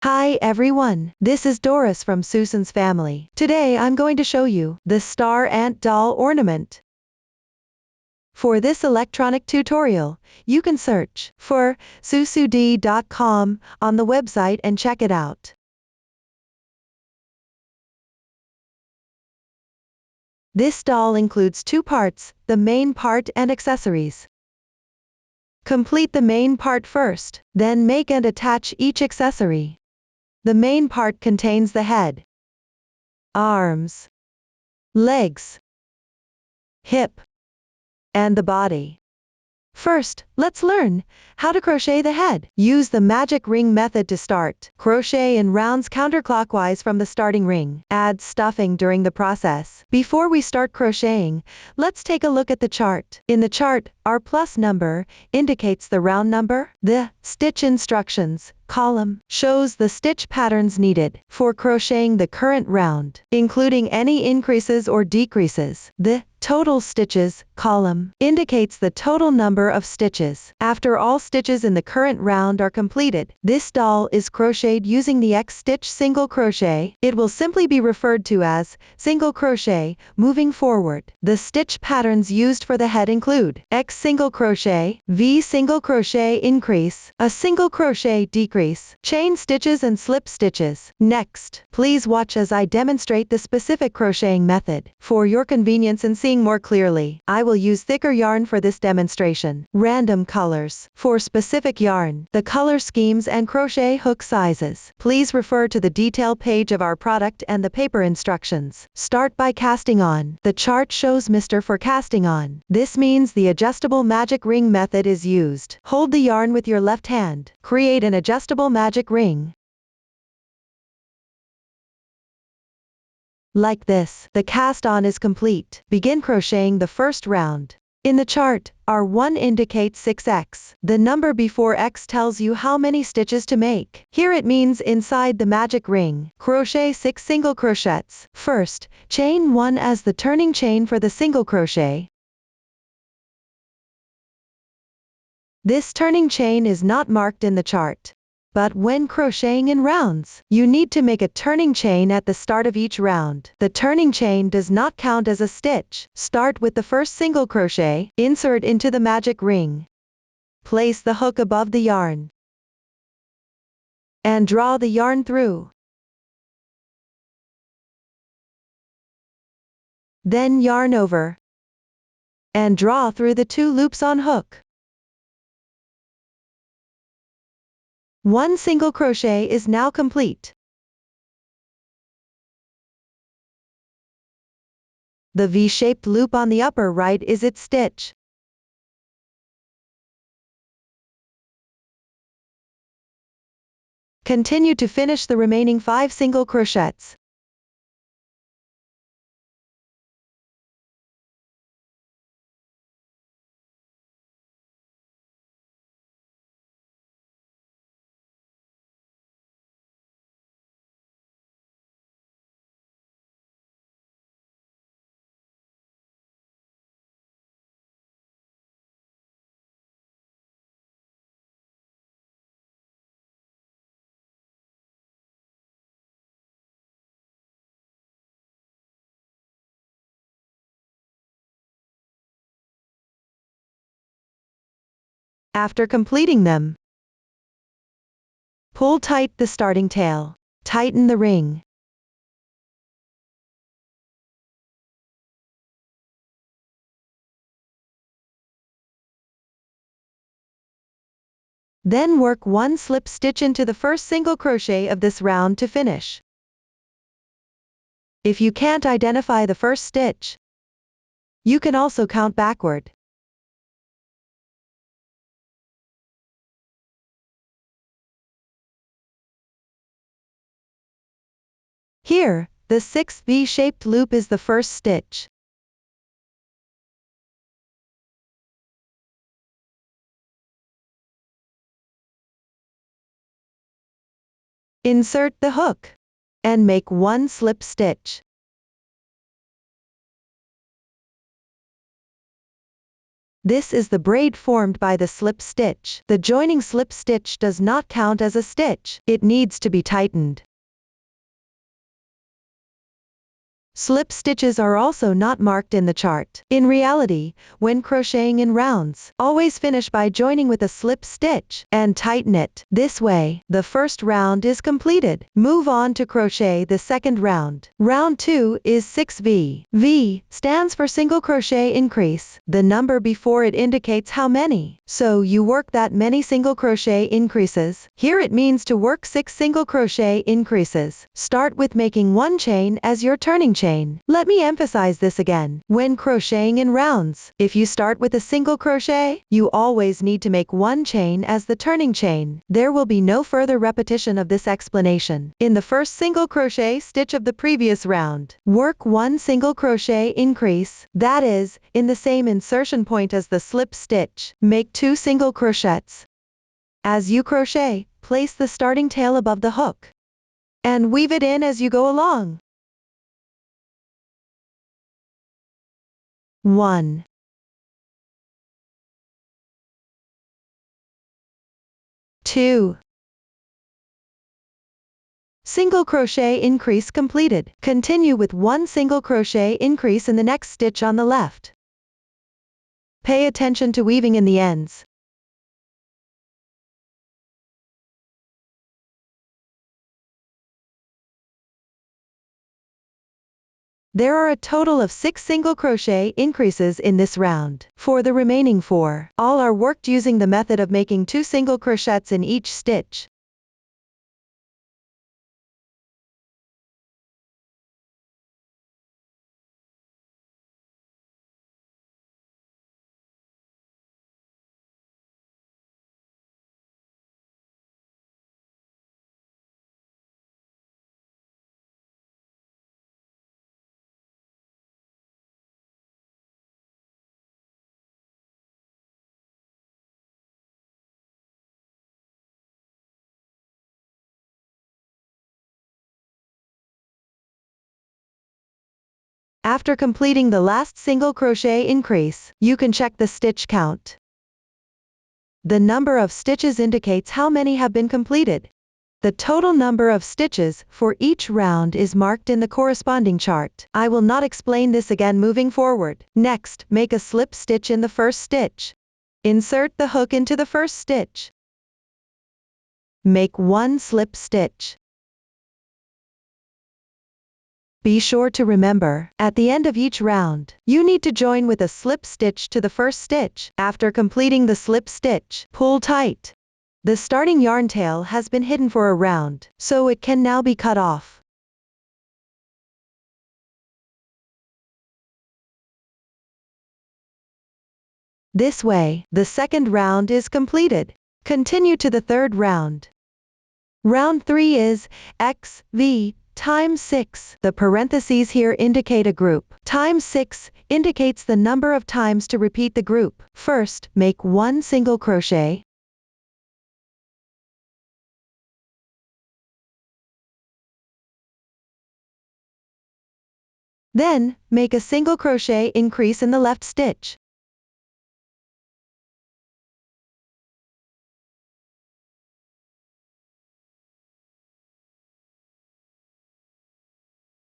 Hi everyone, this is Doris from Susan's family. Today I'm going to show you the star ant doll ornament. For this electronic tutorial, you can search for susud.com on the website and check it out. This doll includes two parts, the main part and accessories. Complete the main part first, then make and attach each accessory. The main part contains the head, arms, legs, hip, and the body. First, let's learn how to crochet the head. Use the magic ring method to start. Crochet in rounds counterclockwise from the starting ring. Add stuffing during the process. Before we start crocheting, let's take a look at the chart. In the chart, our plus number indicates the round number. The stitch instructions column shows the stitch patterns needed for crocheting the current round, including any increases or decreases. The total stitches column indicates the total number of stitches. After all stitches in the current round are completed, this doll is crocheted using the X stitch single crochet. It will simply be referred to as single crochet moving forward. The stitch patterns used for the head include X single crochet, V single crochet increase, a single crochet decrease, chain stitches and slip stitches. Next, please watch as I demonstrate the specific crocheting method. For your convenience in seeing more clearly, I will use thicker yarn for this demonstration. Random colors. For specific yarn, the color schemes and crochet hook sizes, please refer to the detail page of our product and the paper instructions. Start by casting on. The chart shows Mr. for casting on. This means the adjustable magic ring method is used. Hold the yarn with your left hand. Create an adjustable magic ring. Like this, the cast on is complete. Begin crocheting the first round. In the chart, R1 indicates 6x. The number before X tells you how many stitches to make. Here it means inside the magic ring, crochet 6 single crochets. First, chain 1 as the turning chain for the single crochet. This turning chain is not marked in the chart. But when crocheting in rounds, you need to make a turning chain at the start of each round. The turning chain does not count as a stitch. Start with the first single crochet, insert into the magic ring. Place the hook above the yarn and draw the yarn through. Then yarn over and draw through the 2 loops on hook. 1 single crochet is now complete. The V-shaped loop on the upper right is its stitch. Continue to finish the remaining 5 single crochets. After completing them, pull tight the starting tail. Tighten the ring. Then work 1 slip stitch into the first single crochet of this round to finish. If you can't identify the first stitch, you can also count backward. Here, the 6th V-shaped loop is the first stitch. Insert the hook and make 1 slip stitch. This is the braid formed by the slip stitch. The joining slip stitch does not count as a stitch. It needs to be tightened. Slip stitches are also not marked in the chart. In reality, when crocheting in rounds, always finish by joining with a slip stitch and tighten it. This way, the first round is completed. Move on to crochet the second round. Round 2 is 6V. V stands for single crochet increase. The number before it indicates how many. So you work that many single crochet increases. Here it means to work 6 single crochet increases. Start with making 1 chain as your turning chain. Let me emphasize this again. When crocheting in rounds, if you start with a single crochet, you always need to make 1 chain as the turning chain. There will be no further repetition of this explanation. In the first single crochet stitch of the previous round, work 1 single crochet increase, that is, in the same insertion point as the slip stitch. Make 2 single crochets. As you crochet, place the starting tail above the hook and weave it in as you go along. 1, 2. Single crochet increase completed. Continue with 1 single crochet increase in the next stitch on the left. Pay attention to weaving in the ends. There are a total of 6 single crochet increases in this round. For the remaining 4, all are worked using the method of making 2 single crochets in each stitch. After completing the last single crochet increase, you can check the stitch count. The number of stitches indicates how many have been completed. The total number of stitches for each round is marked in the corresponding chart. I will not explain this again moving forward. Next, make a slip stitch in the first stitch. Insert the hook into the first stitch. Make 1 slip stitch. Be sure to remember, at the end of each round, you need to join with a slip stitch to the first stitch. After completing the slip stitch, pull tight. The starting yarn tail has been hidden for a round, so it can now be cut off. This way, the second round is completed. Continue to the third round. Round 3 is X, V, times 6. The parentheses here indicate a group. Times 6 indicates the number of times to repeat the group. First, make 1 single crochet. Then, make a single crochet increase in the left stitch.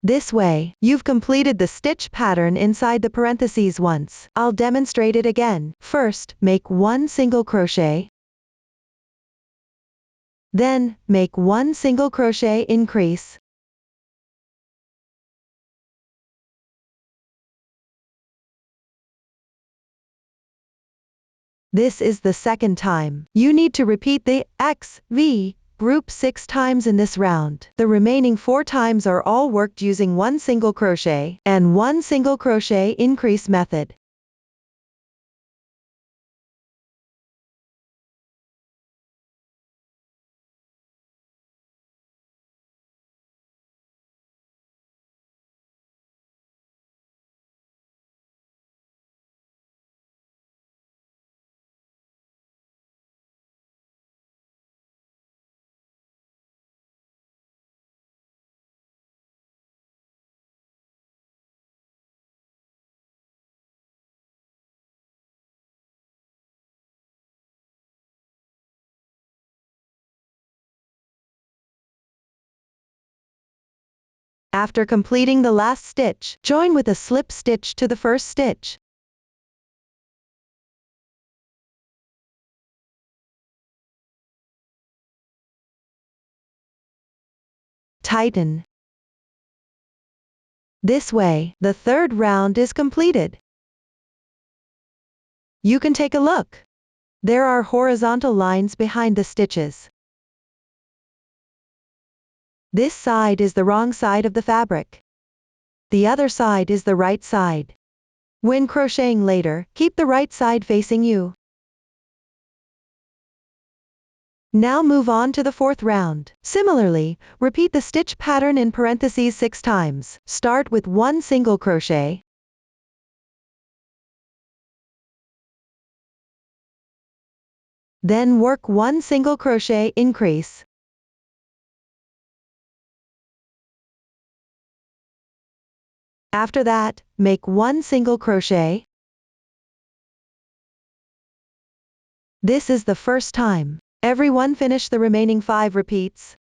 This way, you've completed the stitch pattern inside the parentheses once. I'll demonstrate it again. First, make 1 single crochet. Then, make 1 single crochet increase. This is the second time. You need to repeat the X, V, group 6 times in this round. The remaining 4 times are all worked using 1 single crochet and 1 single crochet increase method. After completing the last stitch, join with a slip stitch to the first stitch. Tighten. This way, the third round is completed. You can take a look. There are horizontal lines behind the stitches. This side is the wrong side of the fabric. The other side is the right side. When crocheting later, keep the right side facing you. Now move on to the fourth round. Similarly, repeat the stitch pattern in parentheses 6 times. Start with 1 single crochet. Then work 1 single crochet increase. After that, make 1 single crochet. This is the first time. Everyone finish the remaining 5 repeats.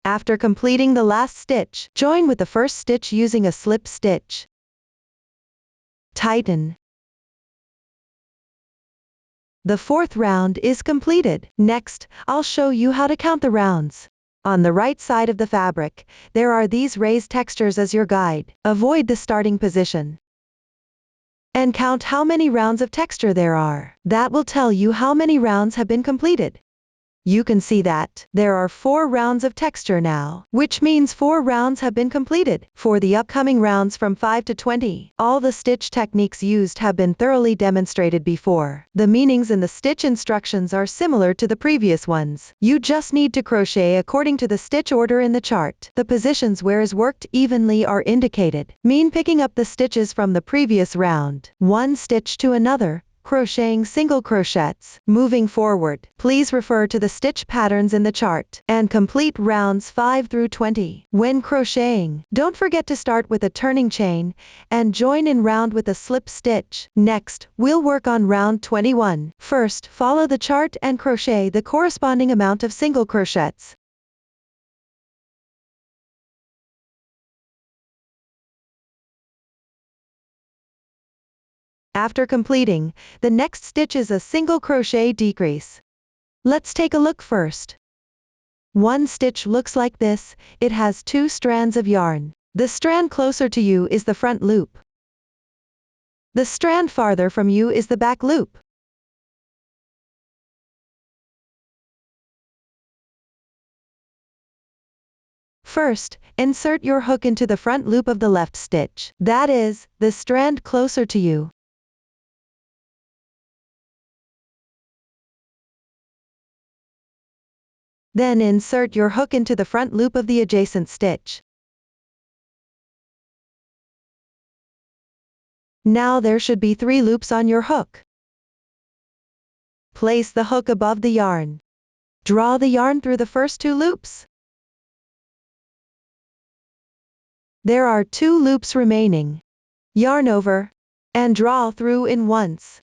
After completing the last stitch, join with the first stitch using a slip stitch. Tighten. The fourth round is completed. Next, I'll show you how to count the rounds. On the right side of the fabric, there are these raised textures as your guide. Avoid the starting position. And count how many rounds of texture there are. That will tell you how many rounds have been completed. You can see that there are 4 rounds of texture now, which means 4 rounds have been completed. For the upcoming rounds from 5 to 20, all the stitch techniques used have been thoroughly demonstrated before. The meanings in the stitch instructions are similar to the previous ones. You just need to crochet according to the stitch order in the chart. The positions where is worked evenly are indicated. Mean picking up the stitches from the previous round, one stitch to another, crocheting single crochets. Moving forward, please refer to the stitch patterns in the chart and complete rounds 5 through 20. When crocheting, don't forget to start with a turning chain and join in round with a slip stitch. Next, we'll work on round 21. First, follow the chart and crochet the corresponding amount of single crochets. After completing, the next stitch is a single crochet decrease. Let's take a look first. One stitch looks like this. It has 2 strands of yarn. The strand closer to you is the front loop. The strand farther from you is the back loop. First, insert your hook into the front loop of the left stitch. That is, the strand closer to you. Then insert your hook into the front loop of the adjacent stitch. Now there should be 3 loops on your hook. Place the hook above the yarn. Draw the yarn through the first 2 loops. There are 2 loops remaining. Yarn over and draw through in once.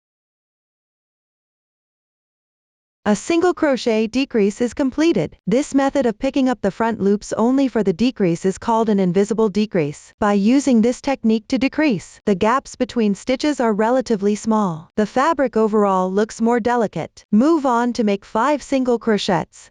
A single crochet decrease is completed. This method of picking up the front loops only for the decrease is called an invisible decrease. By using this technique to decrease, the gaps between stitches are relatively small. The fabric overall looks more delicate. Move on to make 5 single crochets.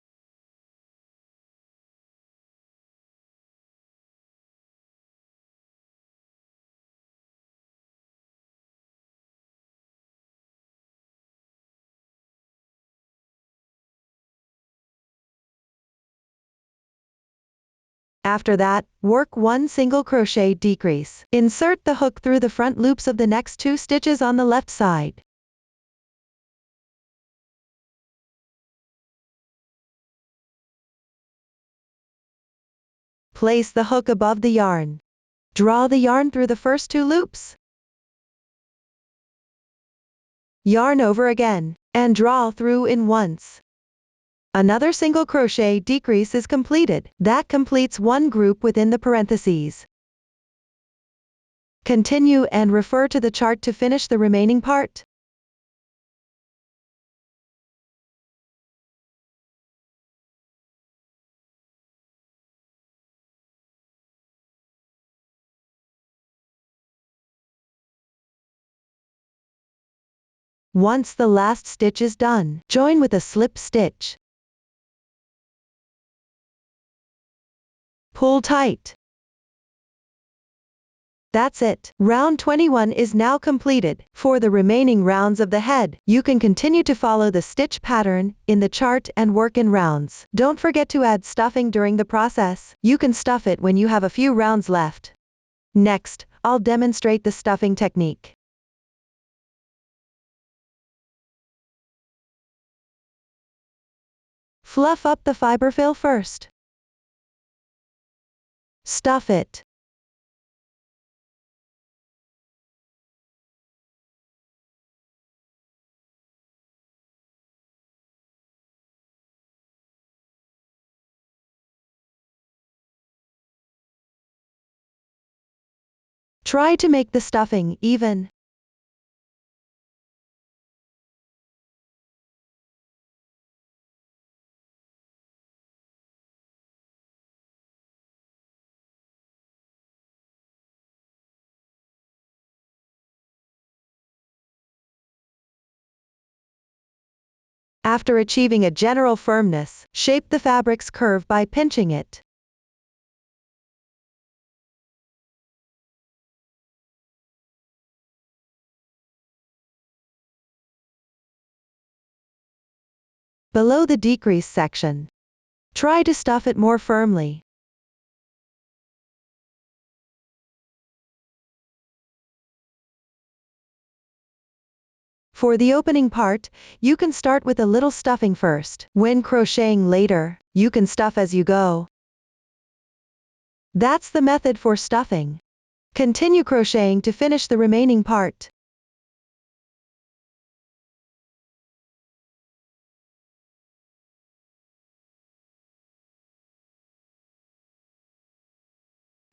After that, work 1 single crochet decrease. Insert the hook through the front loops of the next 2 stitches on the left side. Place the hook above the yarn. Draw the yarn through the first 2 loops. Yarn over again, and draw through in once. Another single crochet decrease is completed. That completes one group within the parentheses. Continue and refer to the chart to finish the remaining part. Once the last stitch is done, join with a slip stitch. Pull tight. That's it. Round 21 is now completed. For the remaining rounds of the head, you can continue to follow the stitch pattern in the chart and work in rounds. Don't forget to add stuffing during the process. You can stuff it when you have a few rounds left. Next, I'll demonstrate the stuffing technique. Fluff up the fiberfill first. Stuff it. Try to make the stuffing even. After achieving a general firmness, shape the fabric's curve by pinching it. Below the decrease section, try to stuff it more firmly. For the opening part, you can start with a little stuffing first. When crocheting later, you can stuff as you go. That's the method for stuffing. Continue crocheting to finish the remaining part.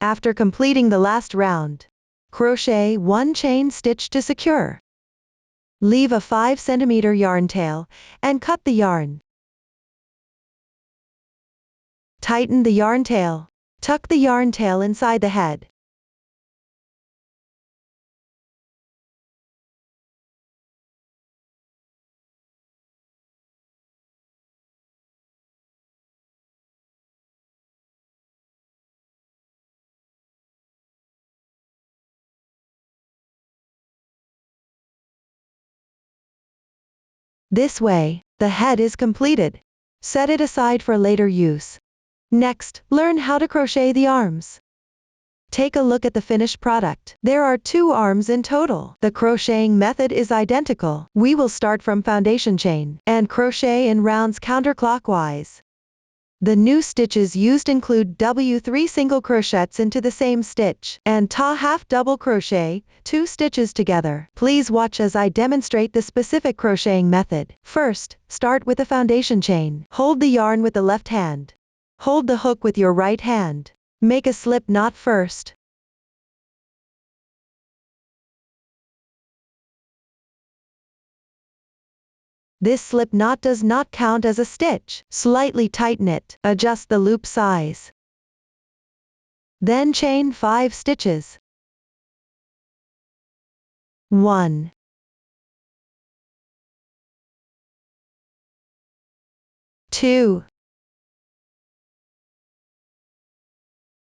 After completing the last round, crochet 1 chain stitch to secure. Leave a 5 cm yarn tail, and cut the yarn. Tighten the yarn tail. Tuck the yarn tail inside the head. This way, the head is completed. Set it aside for later use. Next, learn how to crochet the arms. Take a look at the finished product. There are 2 arms in total. The crocheting method is identical. We will start from foundation chain and crochet in rounds counterclockwise. The new stitches used include W3 single crochets into the same stitch and Ta half double crochet, 2 stitches together. Please watch as I demonstrate the specific crocheting method. First, start with a foundation chain. Hold the yarn with the left hand. Hold the hook with your right hand. Make a slip knot first. This slip knot does not count as a stitch. Slightly tighten it. Adjust the loop size. Then chain 5 stitches. 1, 2,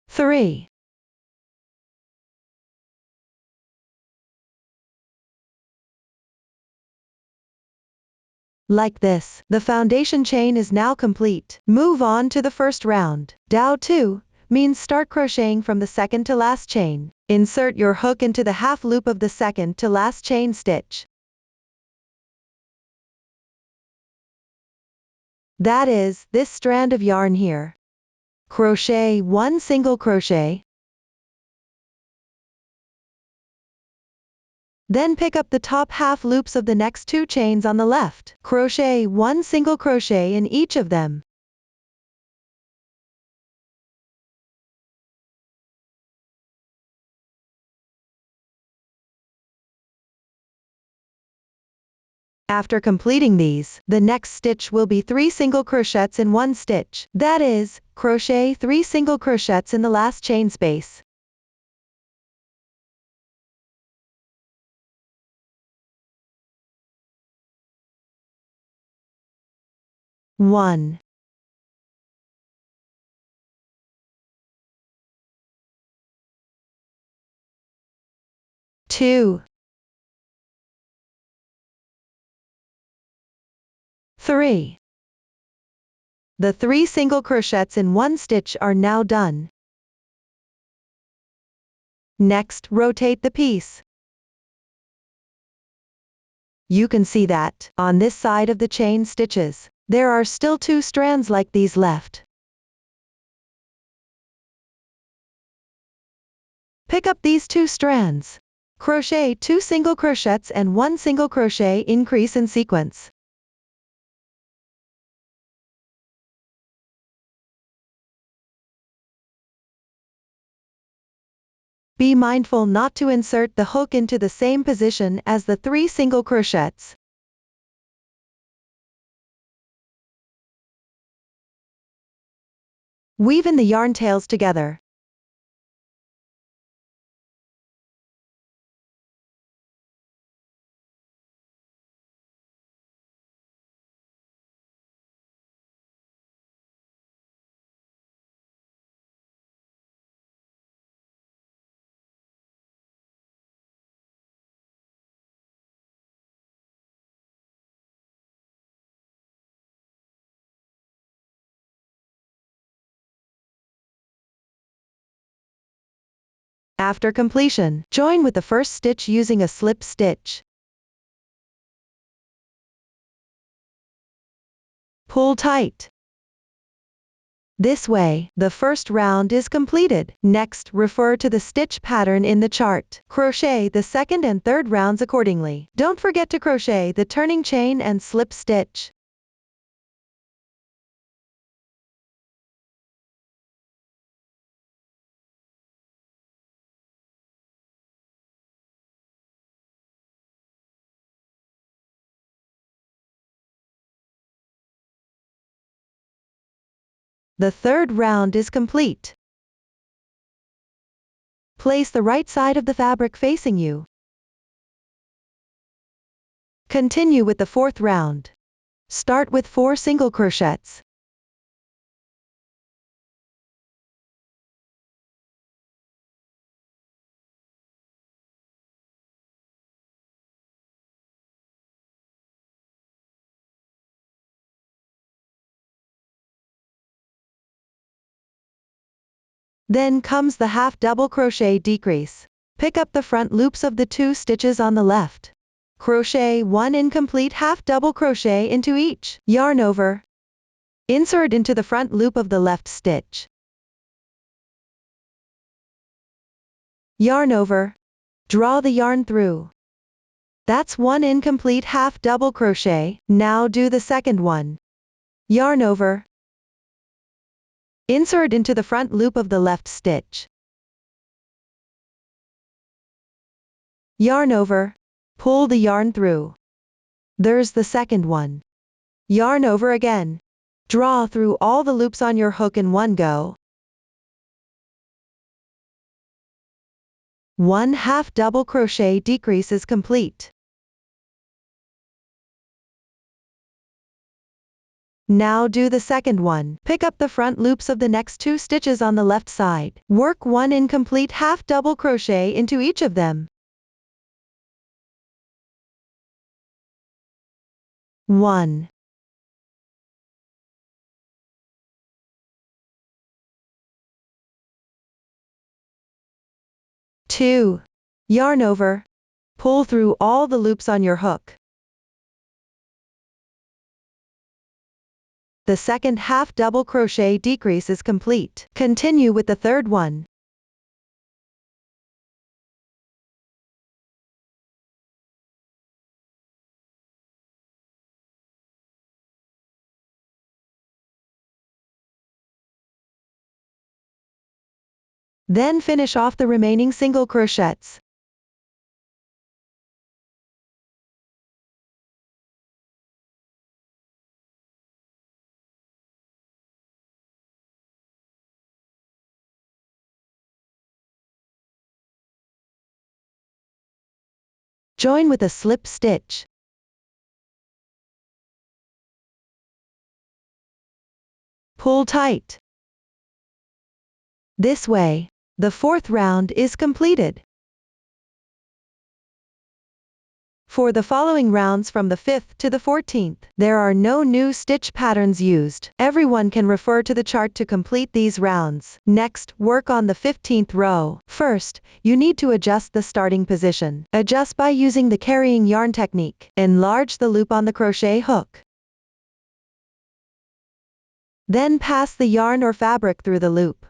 3, 4. Like this, the foundation chain is now complete. Move on to the first round. Dow 2 means start crocheting from the second to last chain. Insert your hook into the half loop of the second to last chain stitch. That is, this strand of yarn here. Crochet 1 single crochet. Then pick up the top half loops of the next 2 chains on the left. Crochet 1 single crochet in each of them. After completing these, the next stitch will be 3 single crochets in one stitch. That is, crochet 3 single crochets in the last chain space. One, 2, 3. The 3 single crochets in one stitch are now done. Next, rotate the piece. You can see that, on this side of the chain stitches, there are still 2 strands like these left. Pick up these 2 strands. Crochet 2 single crochets and 1 single crochet increase in sequence. Be mindful not to insert the hook into the same position as the 3 single crochets. Weave in the yarn tails together. After completion, join with the first stitch using a slip stitch. Pull tight. This way, the first round is completed. Next, refer to the stitch pattern in the chart. Crochet the second and third rounds accordingly. Don't forget to crochet the turning chain and slip stitch. The third round is complete. Place the right side of the fabric facing you. Continue with the fourth round. Start with 4 single crochets. Then comes the half double crochet decrease. Pick up the front loops of the 2 stitches on the left. Crochet 1 incomplete half double crochet into each. Yarn over. Insert into the front loop of the left stitch. Yarn over. Draw the yarn through. That's 1 incomplete half double crochet. Now do the second one. Yarn over. Insert into the front loop of the left stitch. Yarn over. Pull the yarn through. There's the second one. Yarn over again. Draw through all the loops on your hook in one go. 1 half double crochet decrease is complete. Now do the second one. Pick up the front loops of the next 2 stitches on the left side. Work 1 incomplete half double crochet into each of them. 1, 2, yarn over, pull through all the loops on your hook. The second half double crochet decrease is complete. Continue with the third one. Then finish off the remaining single crochets. Join with a slip stitch. Pull tight. This way, the 4th round is completed. For the following rounds from the 5th to the 14th, there are no new stitch patterns used. Everyone can refer to the chart to complete these rounds. Next, work on the 15th row. First, you need to adjust the starting position. Adjust by using the carrying yarn technique. Enlarge the loop on the crochet hook. Then pass the yarn or fabric through the loop.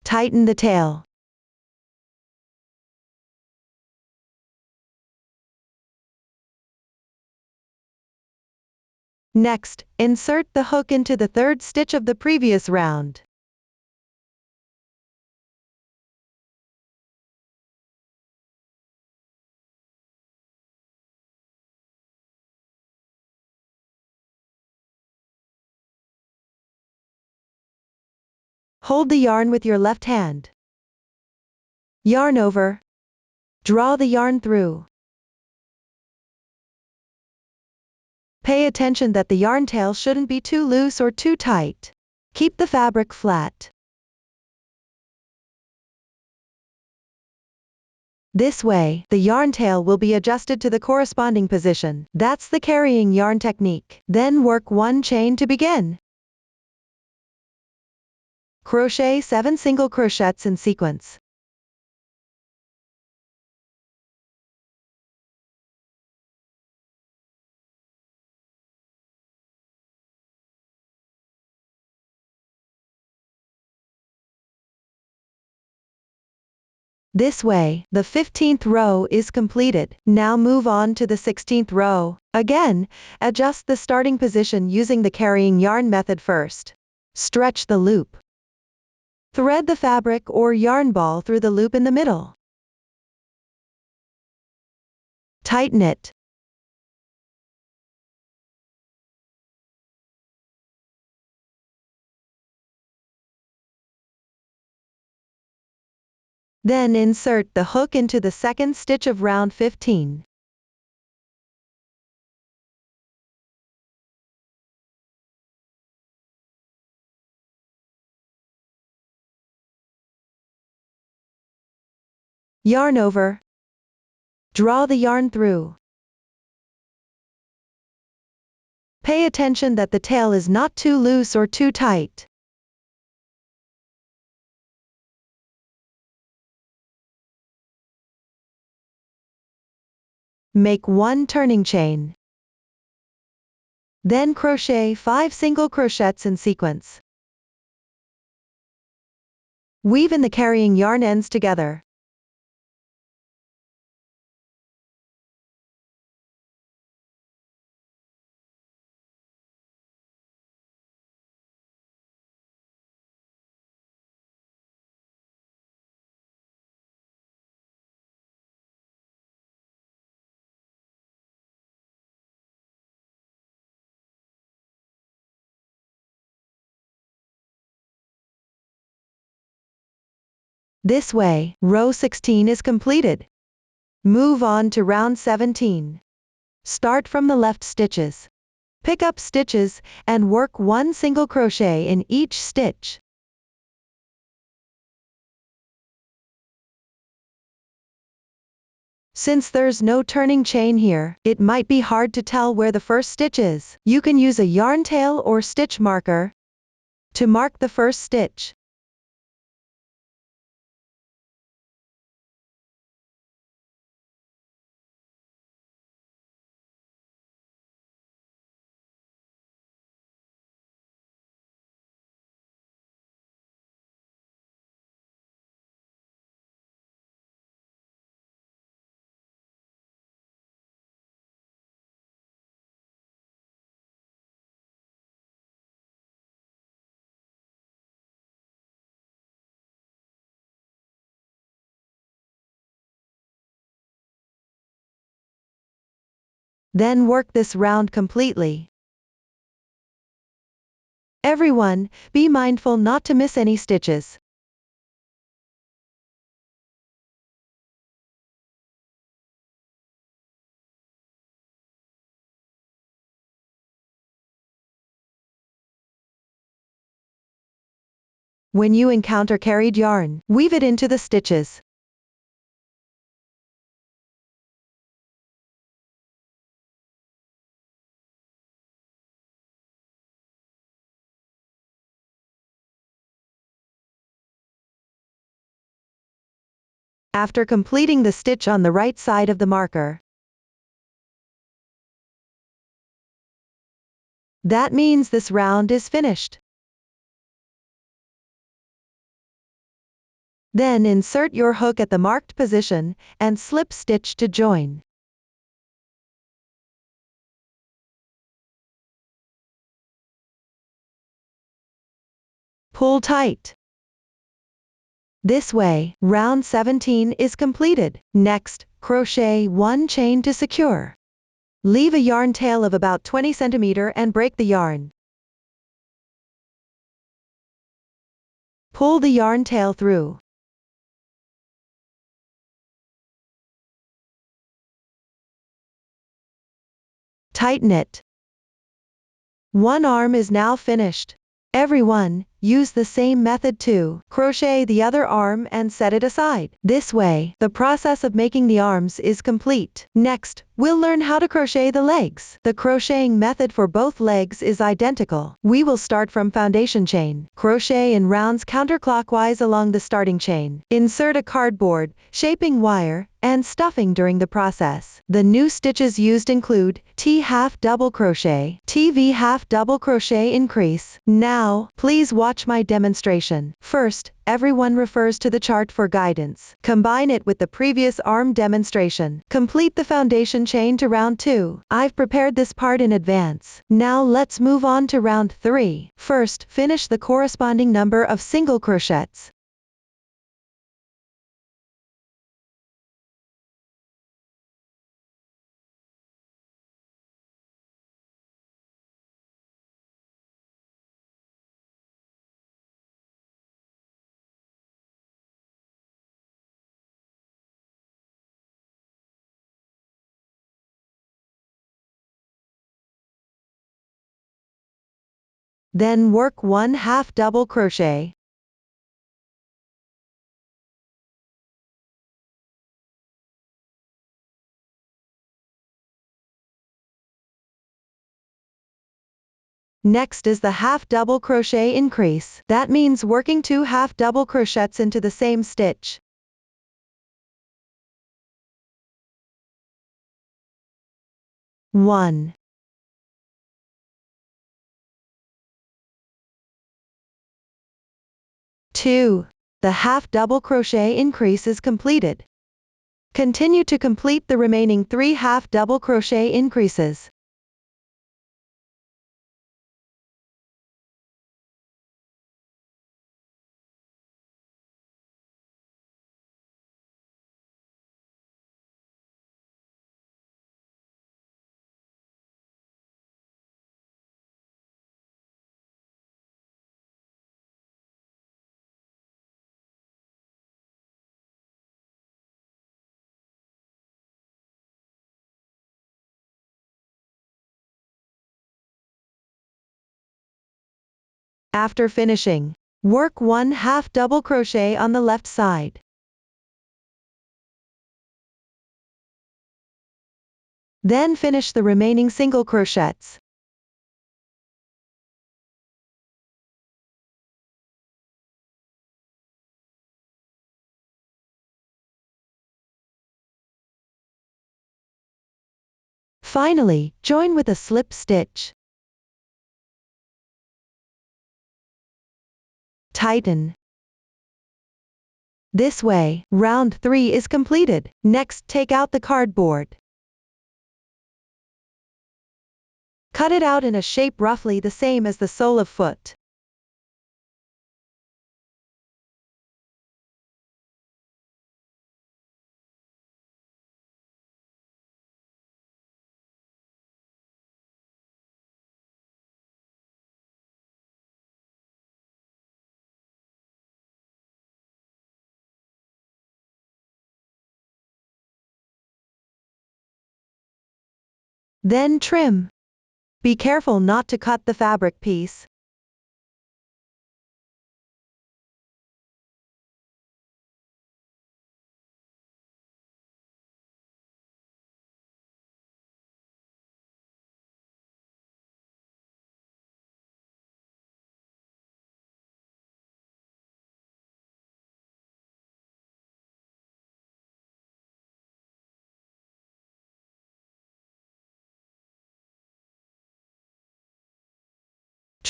Tighten the tail. Next, insert the hook into the 3rd stitch of the previous round. Hold the yarn with your left hand. Yarn over. Draw the yarn through. Pay attention that the yarn tail shouldn't be too loose or too tight. Keep the fabric flat. This way, the yarn tail will be adjusted to the corresponding position. That's the carrying yarn technique. Then work 1 chain to begin. Crochet 7 single crochets in sequence. This way, the 15th row is completed. Now move on to the 16th row. Again, adjust the starting position using the carrying yarn method first. Stretch the loop. Thread the fabric or yarn ball through the loop in the middle. Tighten it. Then insert the hook into the 2nd stitch of round 15. Yarn over. Draw the yarn through. Pay attention that the tail is not too loose or too tight. Make 1 turning chain. Then crochet 5 single crochets in sequence. Weave in the carrying yarn ends together. This way, row 16 is completed. Move on to round 17. Start from the left stitches. Pick up stitches, and work 1 single crochet in each stitch. Since there's no turning chain here, it might be hard to tell where the first stitch is. You can use a yarn tail or stitch marker to mark the first stitch. Then work this round completely. Everyone, be mindful not to miss any stitches. When you encounter carried yarn, weave it into the stitches. After completing the stitch on the right side of the marker, that means this round is finished. Then insert your hook at the marked position and slip stitch to join. Pull tight. This way, round 17 is completed. Next, crochet 1 chain to secure. Leave a yarn tail of about 20 cm and break the yarn. Pull the yarn tail through. Tighten it. One arm is now finished. Everyone, use the same method to crochet the other arm and set it aside. This way, the process of making the arms is complete. Next, we'll learn how to crochet the legs. The crocheting method for both legs is identical. We will start from foundation chain. Crochet in rounds counterclockwise along the starting chain. Insert a cardboard, shaping wire, and stuffing during the process. The new stitches used include T half double crochet, TV half double crochet increase. Now, please watch my demonstration. First, everyone refers to the chart for guidance. Combine it with the previous arm demonstration. Complete the foundation chain to round 2. I've prepared this part in advance. Now let's move on to round 3. First, finish the corresponding number of single crochets. Then work 1 half double crochet. Next is the half double crochet increase. That means working 2 half double crochets into the same stitch. One, 2. The half double crochet increase is completed. Continue to complete the remaining 3 half double crochet increases. After finishing, work 1 half double crochet on the left side. Then finish the remaining single crochets. Finally, join with a slip stitch. Tighten. This way, round 3 is completed. Next, take out the cardboard. Cut it out in a shape roughly the same as the sole of foot. Then trim. Be careful not to cut the fabric piece.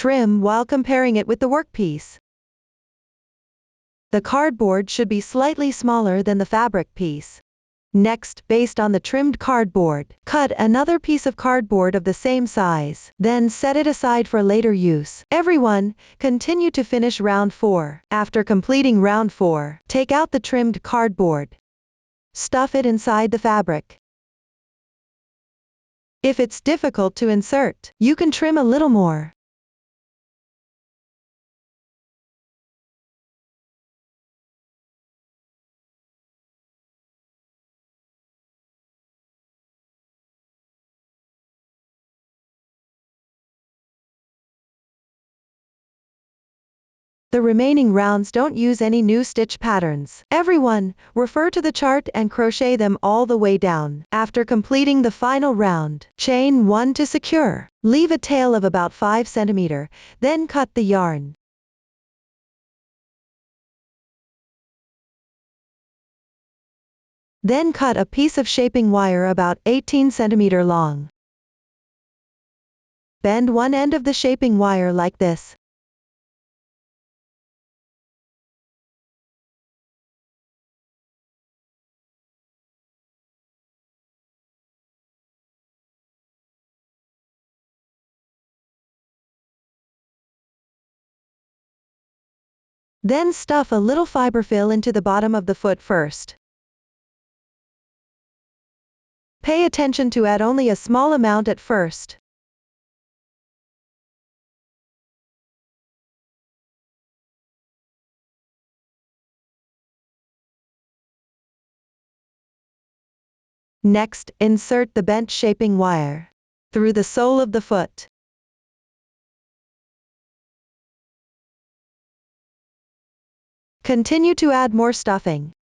Trim while comparing it with the workpiece. The cardboard should be slightly smaller than the fabric piece. Next, based on the trimmed cardboard, cut another piece of cardboard of the same size, then set it aside for later use. Everyone, continue to finish round 4. After completing round 4, take out the trimmed cardboard. Stuff it inside the fabric. If it's difficult to insert, you can trim a little more. The remaining rounds don't use any new stitch patterns. Everyone, refer to the chart and crochet them all the way down. After completing the final round, chain 1 to secure. Leave a tail of about 5 cm, then cut the yarn. Then cut a piece of shaping wire about 18 cm long. Bend one end of the shaping wire like this. Then stuff a little fiberfill into the bottom of the foot first. Pay attention to add only a small amount at first. Next, insert the bent shaping wire through the sole of the foot. Continue to add more stuffing.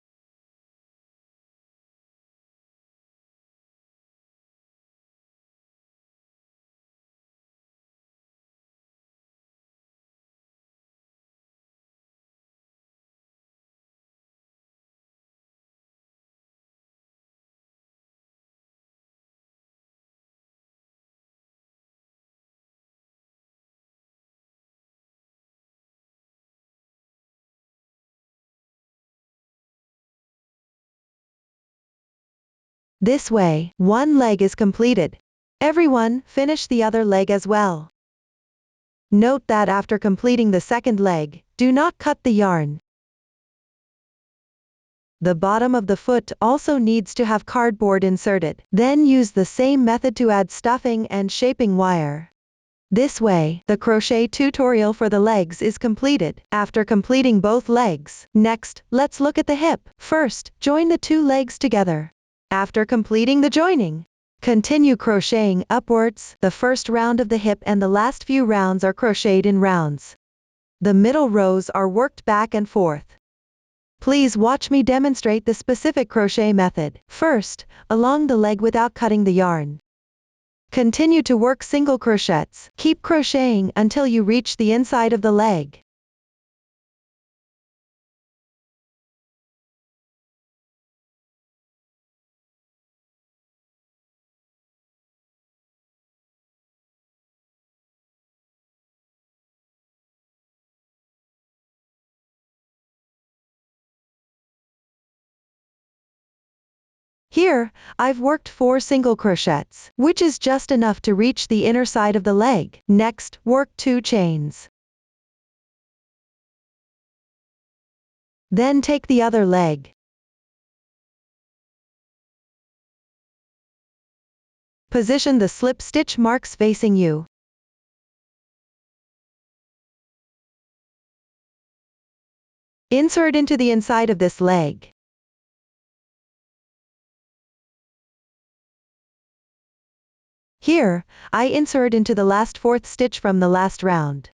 This way, one leg is completed. Everyone, finish the other leg as well. Note that after completing the second leg, do not cut the yarn. The bottom of the foot also needs to have cardboard inserted. Then use the same method to add stuffing and shaping wire. This way, the crochet tutorial for the legs is completed. After completing both legs, next, let's look at the hip. First, join the two legs together. After completing the joining, continue crocheting upwards. The first round of the hip and the last few rounds are crocheted in rounds. The middle rows are worked back and forth. Please watch me demonstrate the specific crochet method. First, along the leg without cutting the yarn. Continue to work single crochets. Keep crocheting until you reach the inside of the leg. Here, I've worked 4 single crochets, which is just enough to reach the inner side of the leg. Next, work 2 chains. Then take the other leg. Position the slip stitch marks facing you. Insert into the inside of this leg. Here, I insert into the last 4th stitch from the last round.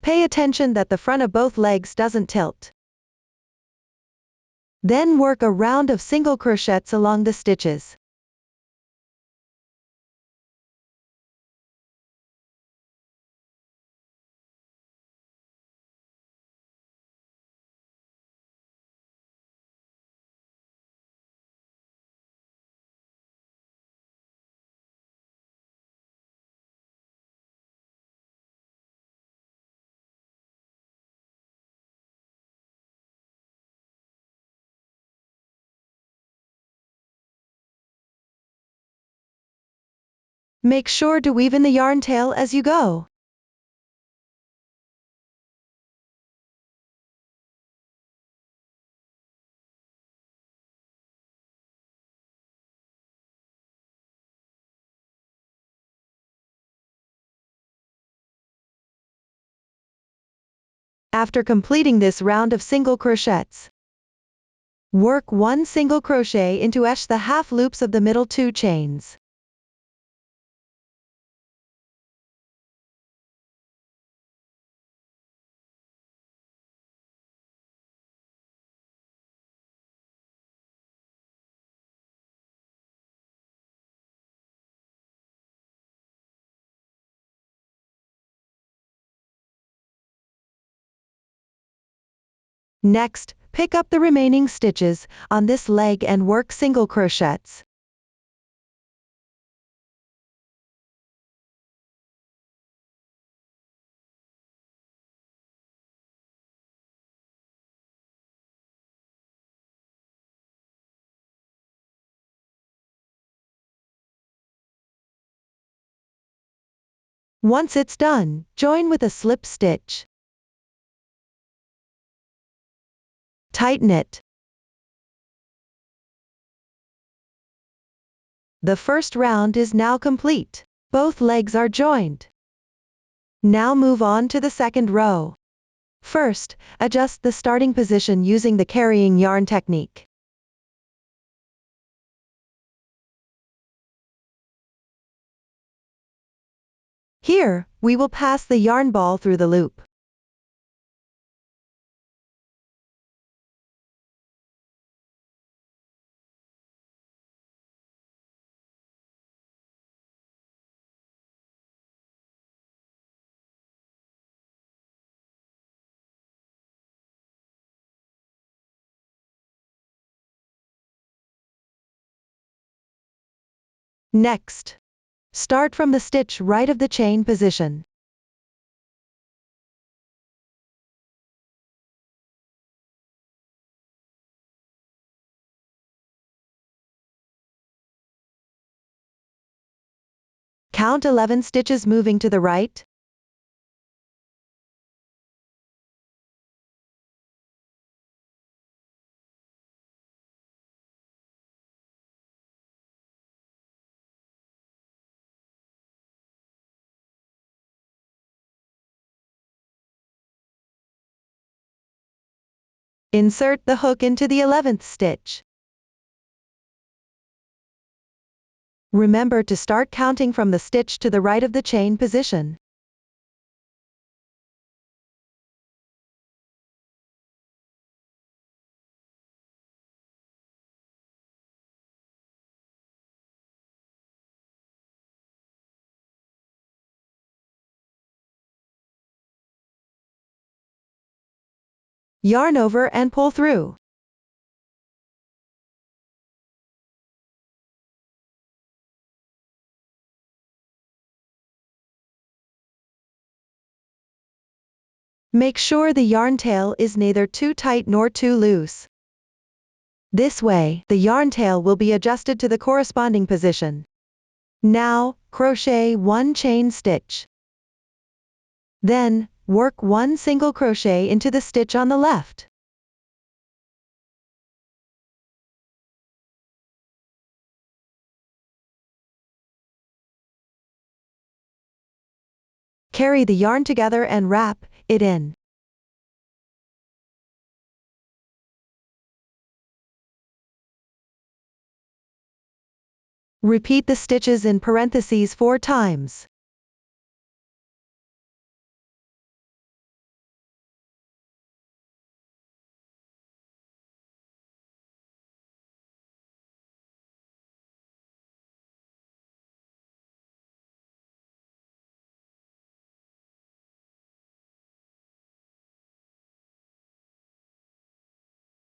Pay attention that the front of both legs doesn't tilt. Then work a round of single crochets along the stitches. Make sure to weave in the yarn tail as you go. After completing this round of single crochets, work 1 single crochet into each the half loops of the middle 2 chains. Next, pick up the remaining stitches on this leg and work single crochets. Once it's done, join with a slip stitch. Tighten it. The first round is now complete. Both legs are joined. Now move on to the second row. First, adjust the starting position using the carrying yarn technique. Here, we will pass the yarn ball through the loop. Next, start from the stitch right of the chain position. Count 11 stitches moving to the right. Insert the hook into the 11th stitch. Remember to start counting from the stitch to the right of the chain position. Yarn over and pull through. Make sure the yarn tail is neither too tight nor too loose. This way, the yarn tail will be adjusted to the corresponding position. Now, crochet 1 chain stitch. Then, work 1 single crochet into the stitch on the left. Carry the yarn together and wrap it in. Repeat the stitches in parentheses 4 times.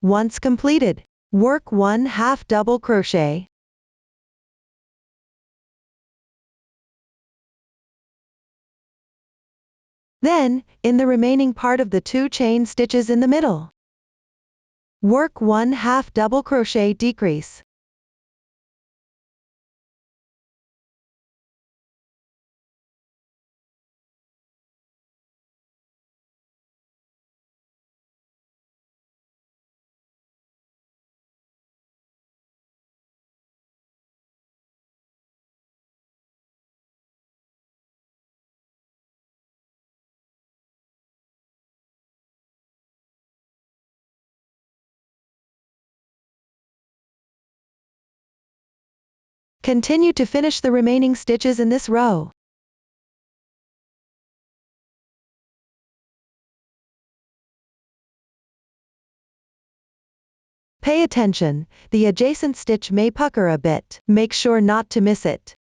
Once completed, work 1/2 double crochet. Then, in the remaining part of the 2 chain stitches in the middle, work 1/2 double crochet decrease. Continue to finish the remaining stitches in this row. Pay attention, the adjacent stitch may pucker a bit. Make sure not to miss it.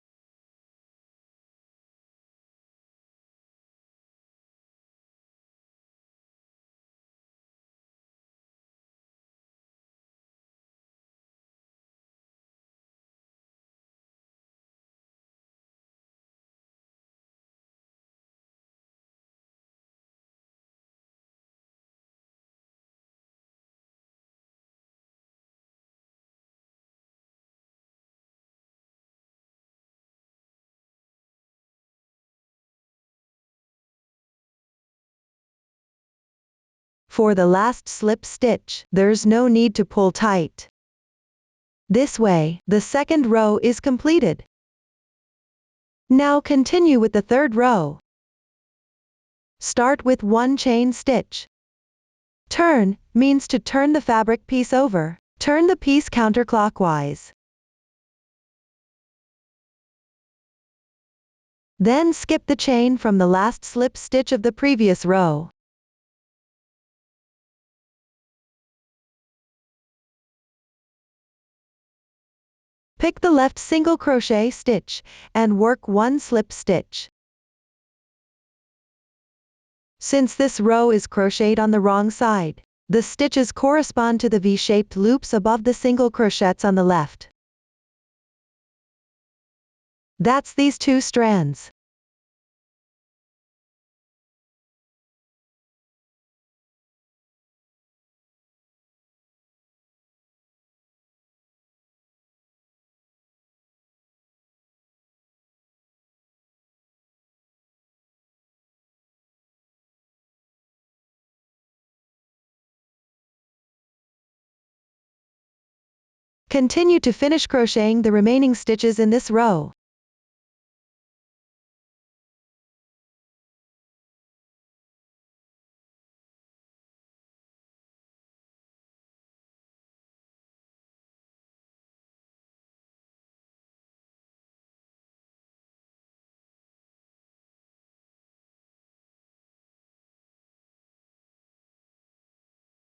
For the last slip stitch, there's no need to pull tight. This way, the second row is completed. Now continue with the third row. Start with 1 chain stitch. Turn means to turn the fabric piece over. Turn the piece counterclockwise. Then skip the chain from the last slip stitch of the previous row. Pick the left single crochet stitch and work 1 slip stitch. Since this row is crocheted on the wrong side, the stitches correspond to the V-shaped loops above the single crochets on the left. That's these 2 strands. Continue to finish crocheting the remaining stitches in this row.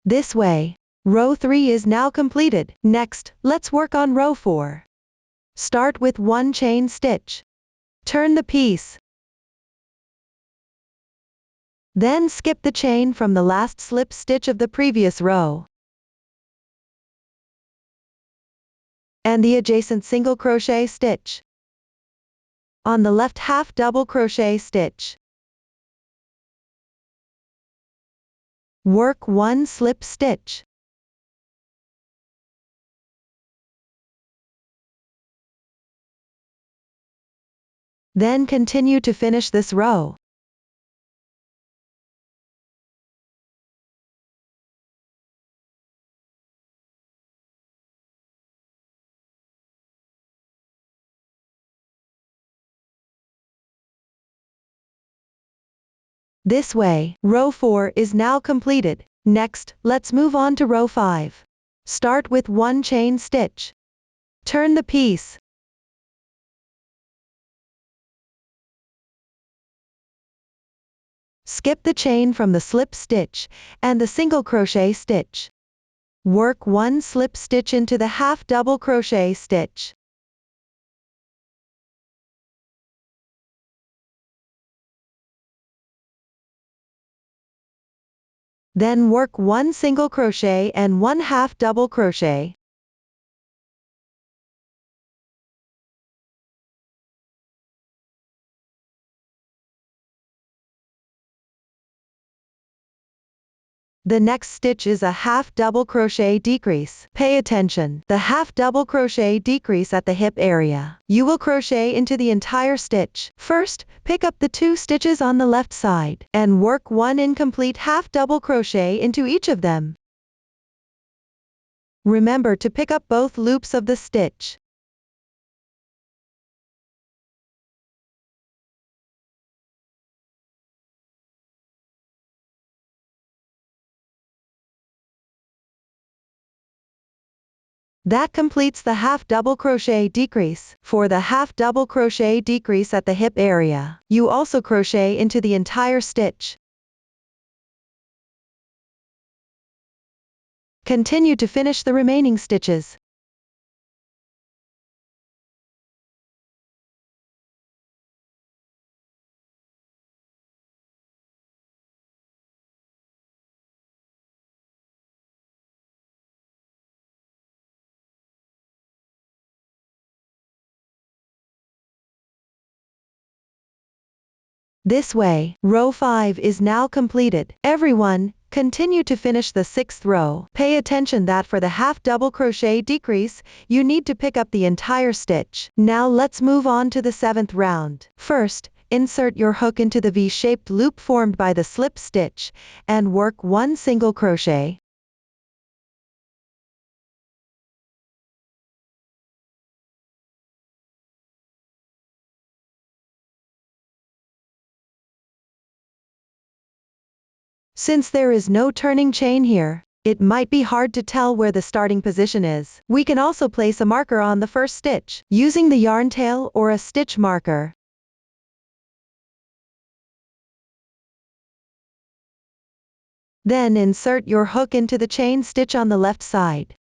This way, row 3 is now completed. Next, let's work on row 4. Start with 1 chain stitch. Turn the piece. Then skip the chain from the last slip stitch of the previous row. And the adjacent single crochet stitch. On the left half double crochet stitch. Work 1 slip stitch. Then continue to finish this row. This way, row 4 is now completed. Next, let's move on to row 5. Start with 1 chain stitch. Turn the piece. Skip the chain from the slip stitch and the single crochet stitch. Work 1 slip stitch into the half double crochet stitch. Then work 1 single crochet and 1 half double crochet. The next stitch is a half double crochet decrease. Pay attention, the half double crochet decrease at the hip area. You will crochet into the entire stitch. First, pick up the 2 stitches on the left side and work 1 incomplete half double crochet into each of them. Remember to pick up both loops of the stitch. That completes the half double crochet decrease. For the half double crochet decrease at the hip area, you also crochet into the entire stitch. Continue to finish the remaining stitches. This way, row 5 is now completed. Everyone, continue to finish the 6th row. Pay attention that for the half double crochet decrease, you need to pick up the entire stitch. Now let's move on to the 7th round. First, insert your hook into the V-shaped loop formed by the slip stitch, and work 1 single crochet. Since there is no turning chain here, it might be hard to tell where the starting position is. We can also place a marker on the first stitch, using the yarn tail or a stitch marker. Then insert your hook into the chain stitch on the left side.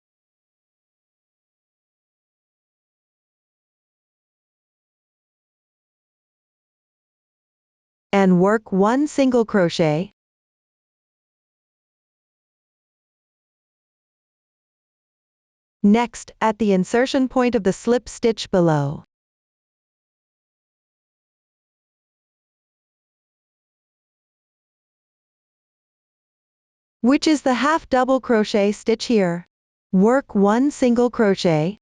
And work 1 single crochet. Next, at the insertion point of the slip stitch below, which is the half double crochet stitch here, work 1 single crochet.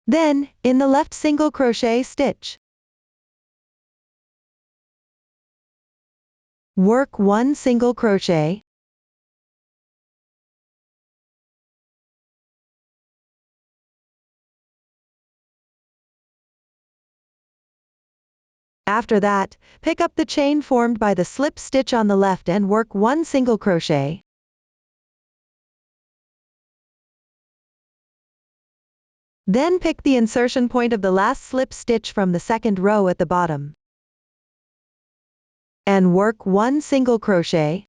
Then, in the left single crochet stitch, work 1 single crochet. After that, pick up the chain formed by the slip stitch on the left and work 1 single crochet. Then pick the insertion point of the last slip stitch from the 2nd row at the bottom, and work 1 single crochet.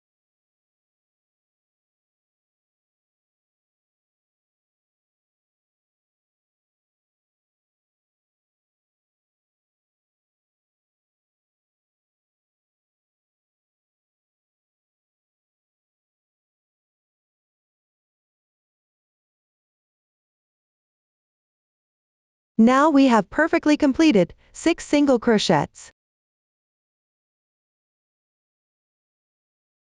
Now we have perfectly completed 6 single crochets.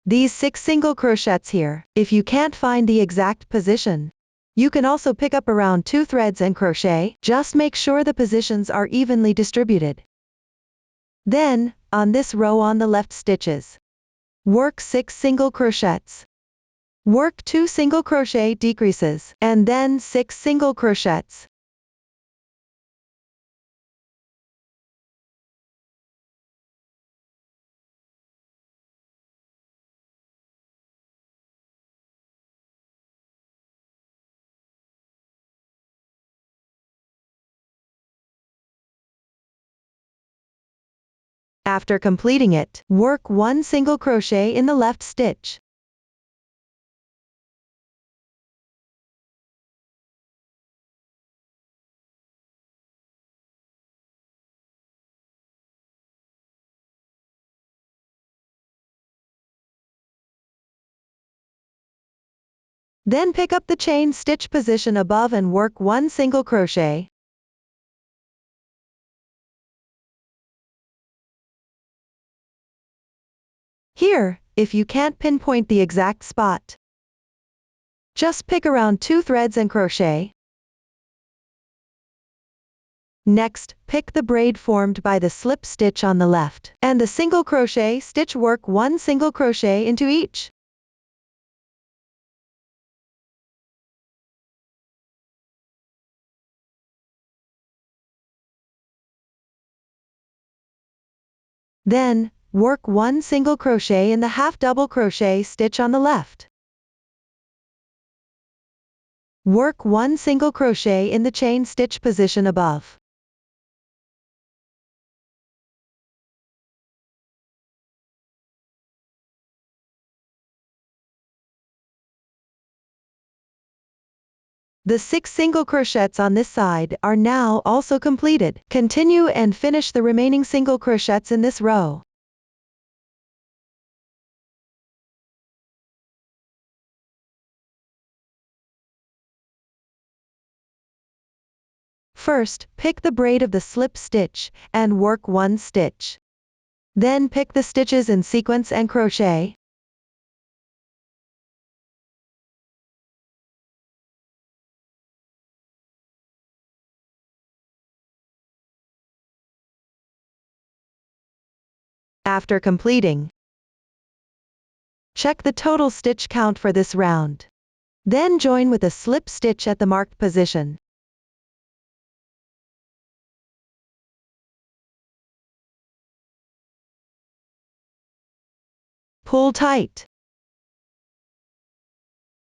These 6 single crochets here, if you can't find the exact position, you can also pick up around 2 threads and crochet. Just make sure the positions are evenly distributed. Then, on this row on the left stitches, work 6 single crochets. Work 2 single crochet decreases, and then 6 single crochets. After completing it, work 1 single crochet in the left stitch. Then pick up the chain stitch position above and work 1 single crochet. Here, if you can't pinpoint the exact spot, just pick around 2 threads and crochet. Next, pick the braid formed by the slip stitch on the left, and the single crochet stitch, work 1 single crochet into each. Then, work 1 single crochet in the half double crochet stitch on the left. Work 1 single crochet in the chain stitch position above. The 6 single crochets on this side are now also completed. Continue and finish the remaining single crochets in this row. First, pick the braid of the slip stitch, and work 1 stitch. Then pick the stitches in sequence and crochet. After completing, check the total stitch count for this round. Then join with a slip stitch at the marked position. Pull tight.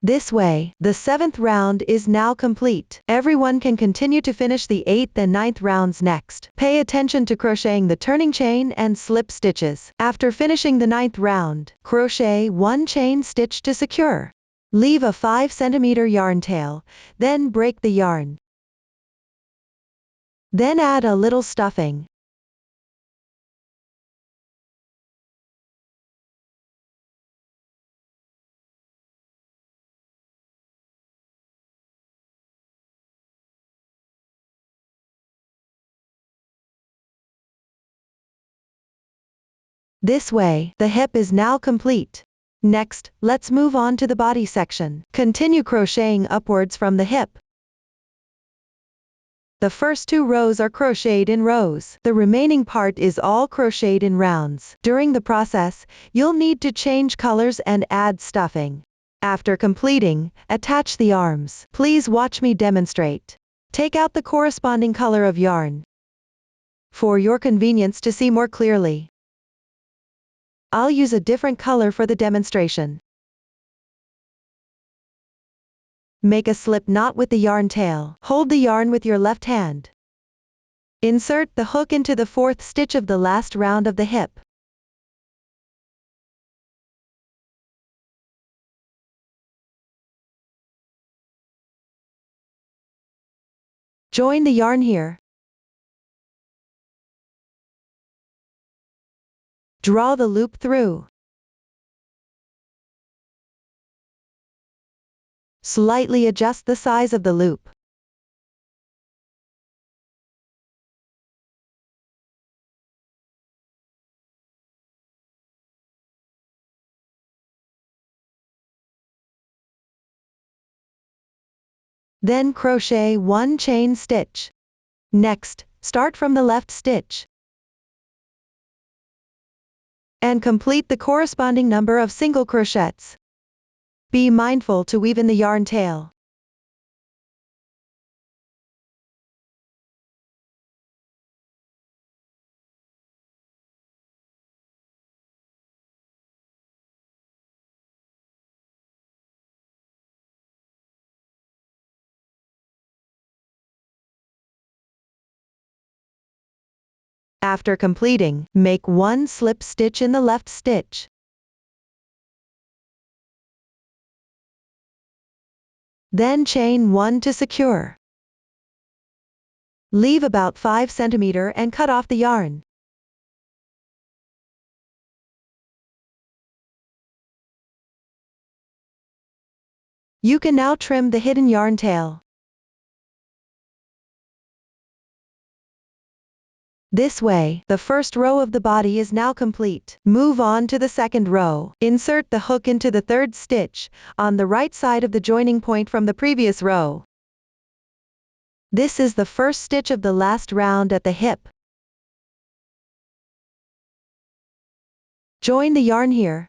This way, the 7th round is now complete. Everyone can continue to finish the 8th and 9th rounds next. Pay attention to crocheting the turning chain and slip stitches. After finishing the 9th round, crochet 1 chain stitch to secure. Leave a 5 cm yarn tail, then break the yarn. Then add a little stuffing. This way, the hip is now complete. Next, let's move on to the body section. Continue crocheting upwards from the hip. The first 2 rows are crocheted in rows. The remaining part is all crocheted in rounds. During the process, you'll need to change colors and add stuffing. After completing, attach the arms. Please watch me demonstrate. Take out the corresponding color of yarn. For your convenience to see more clearly, I'll use a different color for the demonstration. Make a slip knot with the yarn tail. Hold the yarn with your left hand. Insert the hook into the 4th stitch of the last round of the hip. Join the yarn here. Draw the loop through. Slightly adjust the size of the loop. Then crochet 1 chain stitch. Next, start from the left stitch and complete the corresponding number of single crochets. Be mindful to weave in the yarn tail. After completing, make 1 slip stitch in the left stitch. Then chain 1 to secure. Leave about 5 cm and cut off the yarn. You can now trim the hidden yarn tail. This way, the first row of the body is now complete. Move on to the second row. Insert the hook into the 3rd stitch, on the right side of the joining point from the previous row. This is the first stitch of the last round at the hip. Join the yarn here.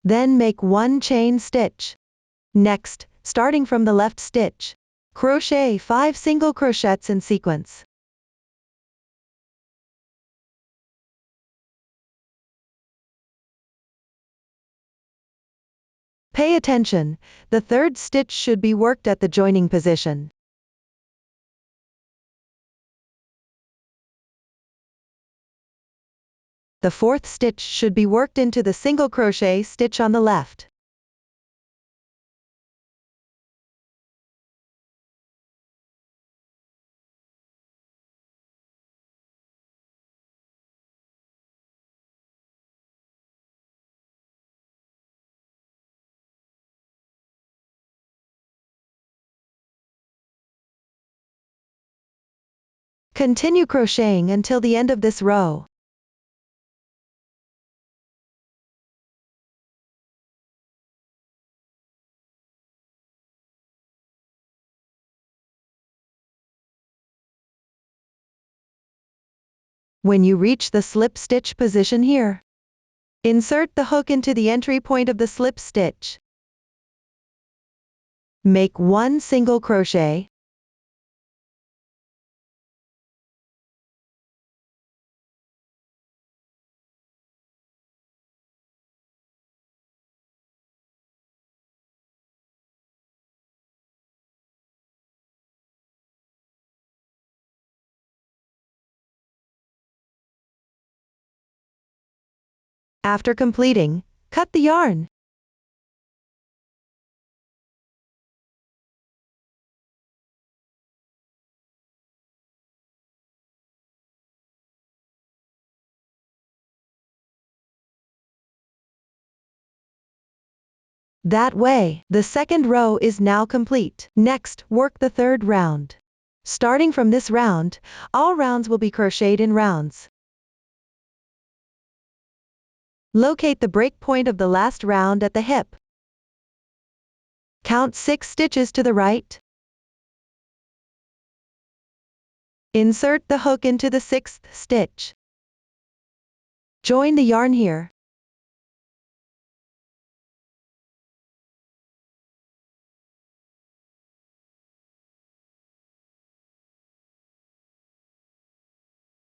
Then make 1 chain stitch. Next, starting from the left stitch, crochet 5 single crochets in sequence. Pay attention, the third stitch should be worked at the joining position. The fourth stitch should be worked into the single crochet stitch on the left. Continue crocheting until the end of this row. When you reach the slip stitch position here, insert the hook into the entry point of the slip stitch. Make 1 single crochet. After completing, cut the yarn. That way, the second row is now complete. Next, work the third round. Starting from this round, all rounds will be crocheted in rounds. Locate the break point of the last round at the hip. Count 6 stitches to the right. Insert the hook into the 6th stitch. Join the yarn here.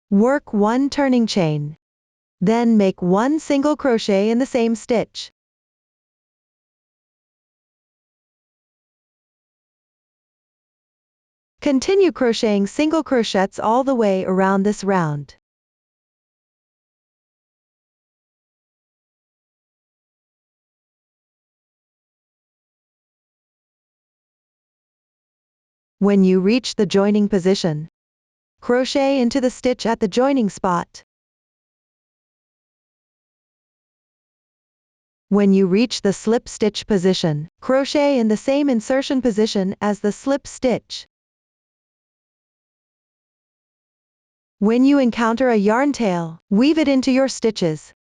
Work 1 turning chain. Then make 1 single crochet in the same stitch. Continue crocheting single crochets all the way around this round. When you reach the joining position, crochet into the stitch at the joining spot. When you reach the slip stitch position, crochet in the same insertion position as the slip stitch. When you encounter a yarn tail, weave it into your stitches.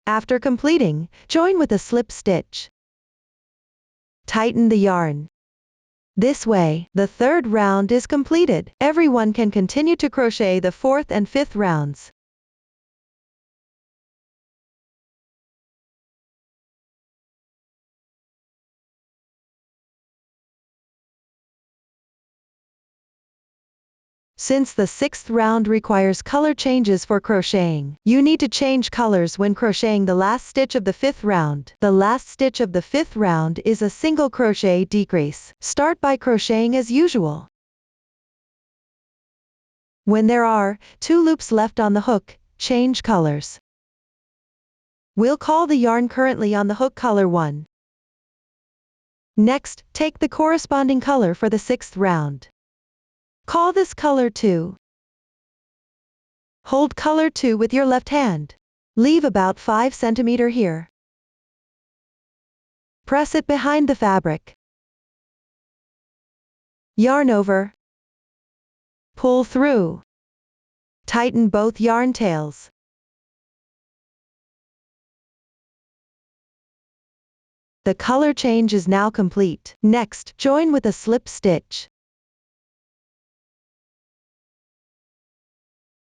After completing, join with a slip stitch. Tighten the yarn. This way, the third round is completed. Everyone can continue to crochet the fourth and fifth rounds. Since the sixth round requires color changes for crocheting, you need to change colors when crocheting the last stitch of the fifth round. The last stitch of the fifth round is a single crochet decrease. Start by crocheting as usual. When there are 2 loops left on the hook, change colors. We'll call the yarn currently on the hook color 1. Next, take the corresponding color for the sixth round. Call this color 2. Hold color 2 with your left hand. Leave about 5 cm here. Press it behind the fabric. Yarn over. Pull through. Tighten both yarn tails. The color change is now complete. Next, join with a slip stitch.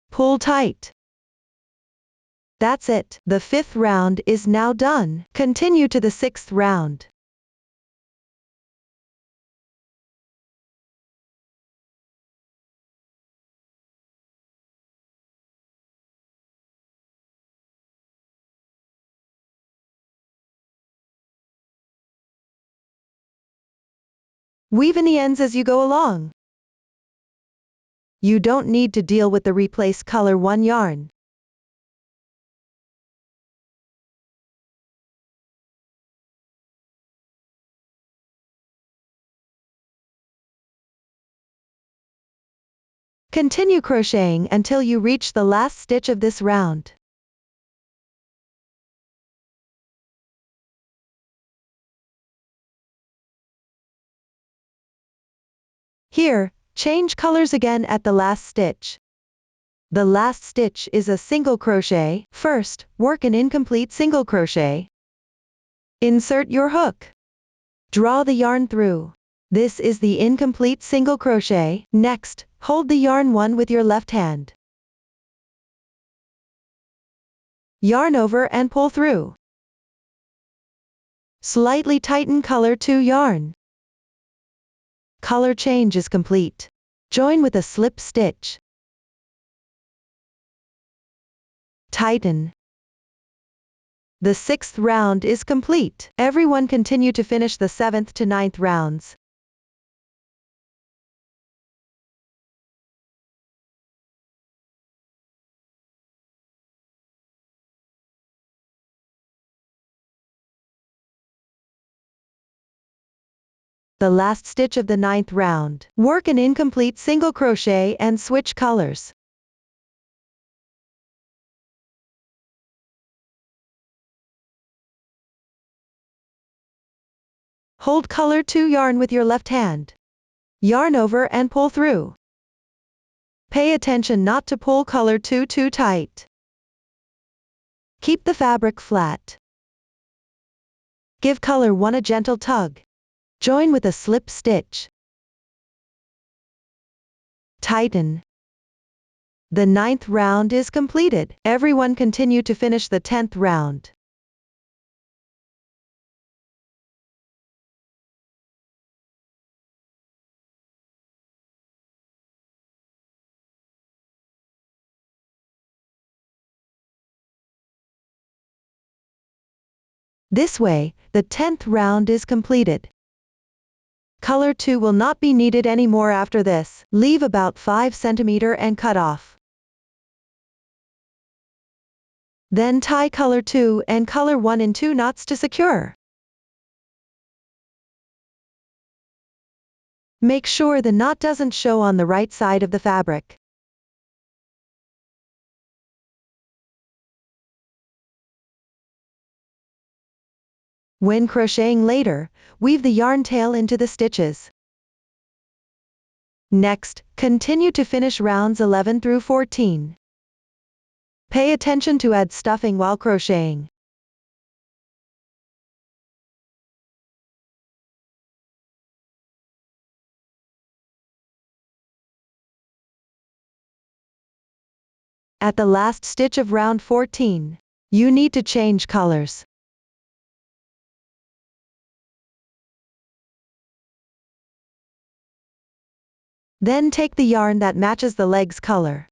Pull tight. That's it. The 5th round is now done. Continue to the 6th round. Weave in the ends as you go along. You don't need to deal with the replace color 1 yarn. Continue crocheting until you reach the last stitch of this round. Here, change colors again at the last stitch. The last stitch is a single crochet. First, work an incomplete single crochet. Insert your hook. Draw the yarn through. This is the incomplete single crochet. Next, hold the yarn 1 with your left hand. Yarn over and pull through. Slightly tighten color 2 yarn. Color change is complete. Join with a slip stitch. Tighten. The 6th round is complete. Everyone continue to finish the 7th to 9th rounds. The last stitch of the 9th round. Work an incomplete single crochet and switch colors. Hold color 2 yarn with your left hand. Yarn over and pull through. Pay attention not to pull color 2 too tight. Keep the fabric flat. Give color 1 a gentle tug. Join with a slip stitch. Tighten. The 9th round is completed. Everyone continue to finish the 10th round. This way, the 10th round is completed. Color 2 will not be needed anymore after this. Leave about 5 cm and cut off. Then tie color 2 and color 1 in 2 knots to secure. Make sure the knot doesn't show on the right side of the fabric. When crocheting later, weave the yarn tail into the stitches. Next, continue to finish rounds 11 through 14. Pay attention to add stuffing while crocheting. At the last stitch of round 14, you need to change colors. Then take the yarn that matches the leg's color.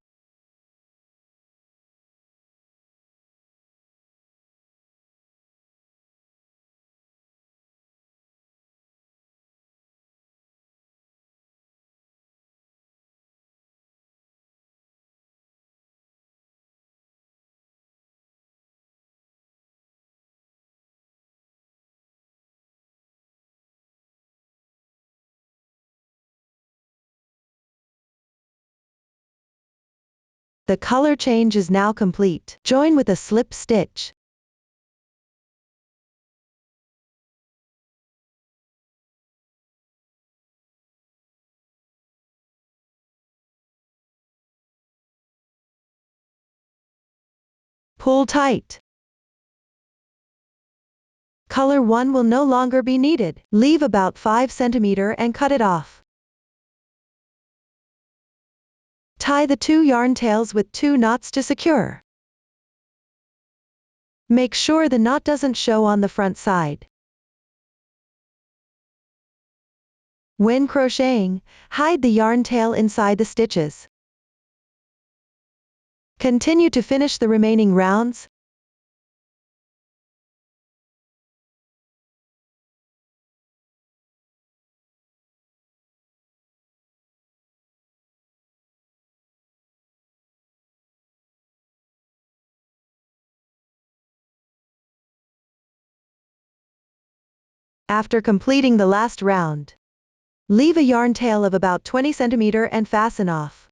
The color change is now complete. Join with a slip stitch. Pull tight. Color 1 will no longer be needed. Leave about 5 cm and cut it off. Tie the 2 yarn tails with 2 knots to secure. Make sure the knot doesn't show on the front side. When crocheting, hide the yarn tail inside the stitches. Continue to finish the remaining rounds. After completing the last round, leave a yarn tail of about 20 cm and fasten off.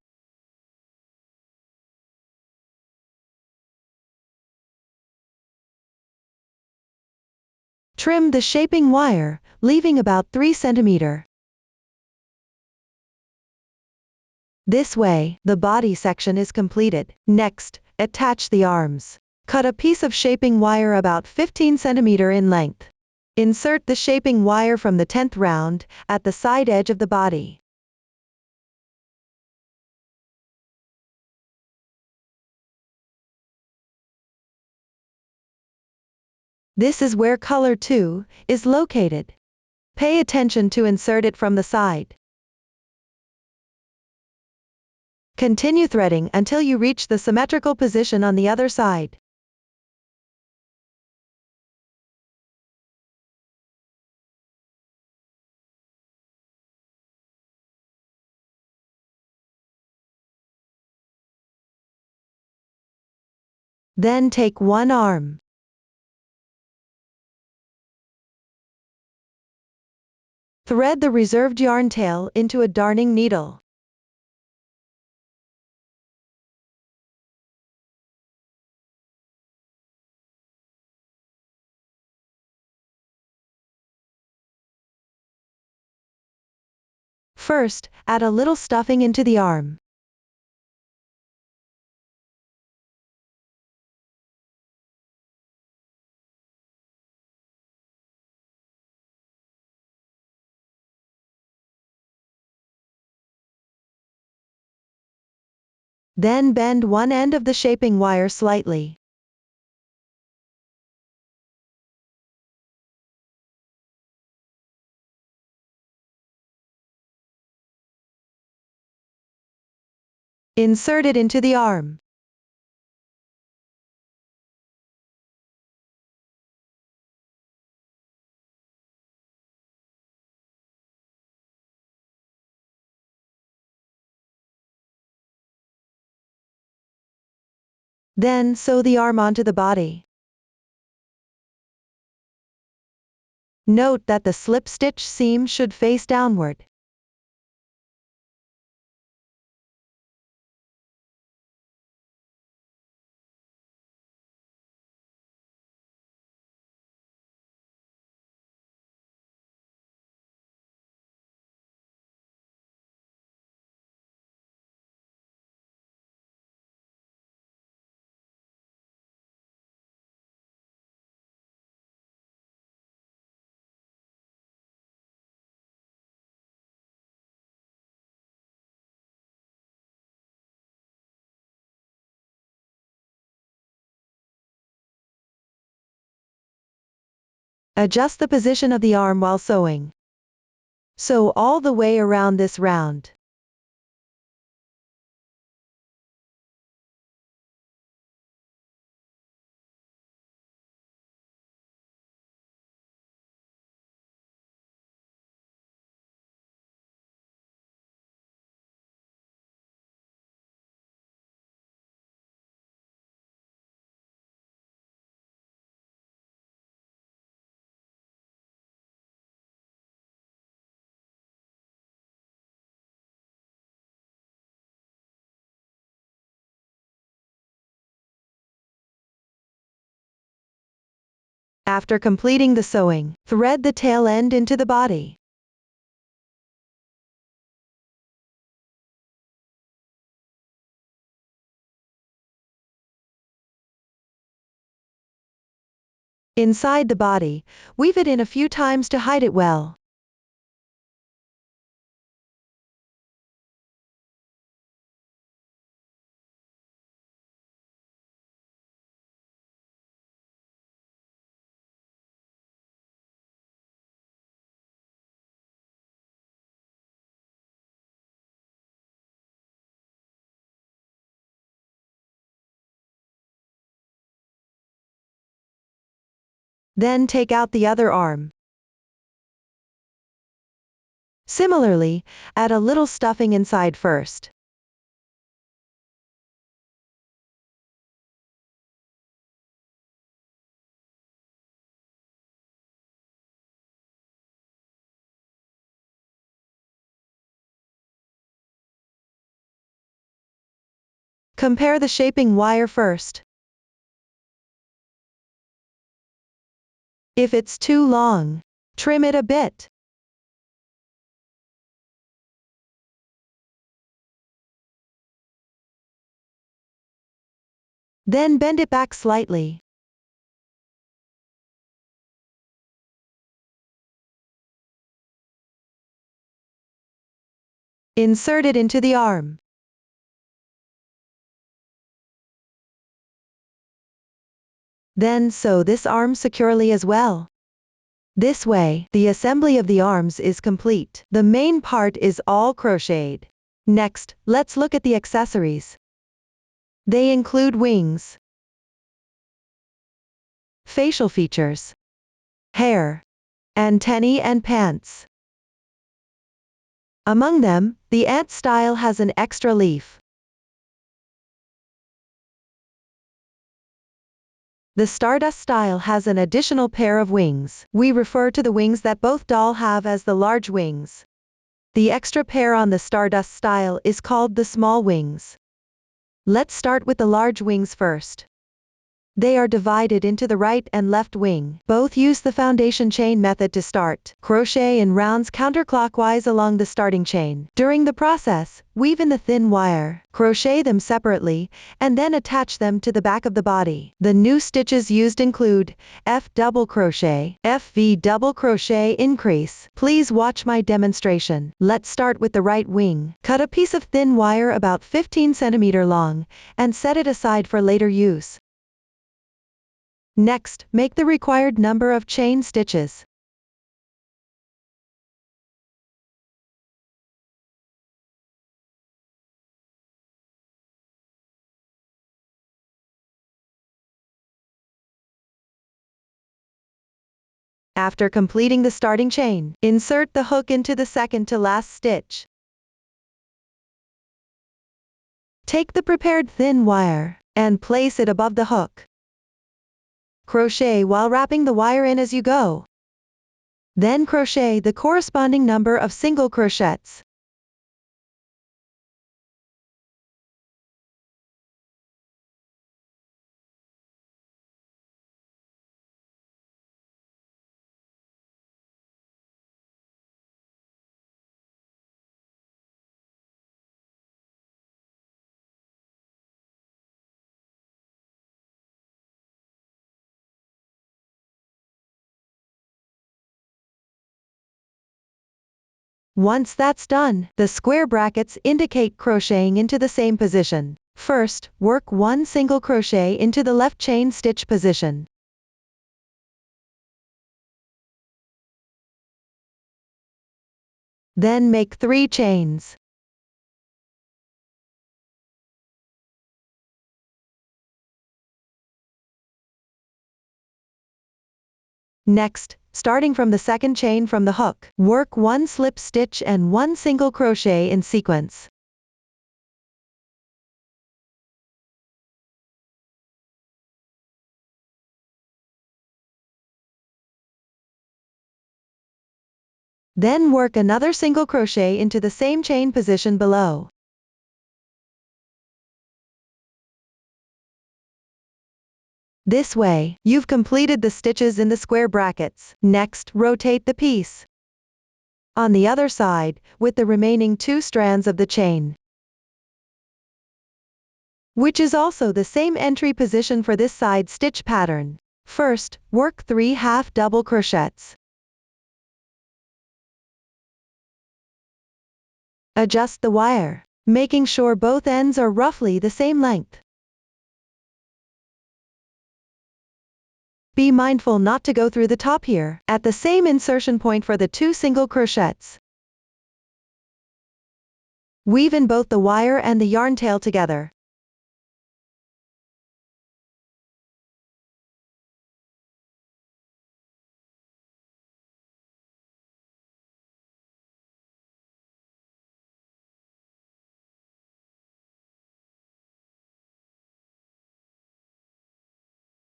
Trim the shaping wire, leaving about 3 cm. This way, the body section is completed. Next, attach the arms. Cut a piece of shaping wire about 15 cm in length. Insert the shaping wire from the 10th round, at the side edge of the body. This is where color 2 is located. Pay attention to insert it from the side. Continue threading until you reach the symmetrical position on the other side. Then take one arm. Thread the reserved yarn tail into a darning needle. First, add a little stuffing into the arm. Then bend one end of the shaping wire slightly. Insert it into the arm. Then sew the arm onto the body. Note that the slip stitch seam should face downward. Adjust the position of the arm while sewing. Sew all the way around this round. After completing the sewing, thread the tail end into the body. Inside the body, weave it in a few times to hide it well. Then take out the other arm. Similarly, add a little stuffing inside first. Compare the shaping wire first. If it's too long, trim it a bit. Then bend it back slightly. Insert it into the arm. Then sew this arm securely as well. This way, the assembly of the arms is complete. The main part is all crocheted. Next, let's look at the accessories. They include wings, facial features, hair, antennae and pants. Among them, the ant style has an extra leaf. The Stardust style has an additional pair of wings. We refer to the wings that both dolls have as the large wings. The extra pair on the Stardust style is called the small wings. Let's start with the large wings first. They are divided into the right and left wing. Both use the foundation chain method to start. Crochet in rounds counterclockwise along the starting chain. During the process, weave in the thin wire, crochet them separately, and then attach them to the back of the body. The new stitches used include F double crochet, FV double crochet increase. Please watch my demonstration. Let's start with the right wing. Cut a piece of thin wire about 15 cm long, and set it aside for later use. Next, make the required number of chain stitches. After completing the starting chain, insert the hook into the second to last stitch. Take the prepared thin wire, and place it above the hook. Crochet while wrapping the wire in as you go. Then crochet the corresponding number of single crochets. Once that's done, the square brackets indicate crocheting into the same position. First, work one single crochet into the left chain stitch position. Then make 3 chains. Next, starting from the second chain from the hook, work 1 slip stitch and 1 single crochet in sequence. Then work another single crochet into the same chain position below. This way, you've completed the stitches in the square brackets. Next, rotate the piece on the other side, with the remaining 2 strands of the chain, which is also the same entry position for this side stitch pattern. First, work 3 half double crochets. Adjust the wire, making sure both ends are roughly the same length. Be mindful not to go through the top here, at the same insertion point for the 2 single crochets. Weave in both the wire and the yarn tail together.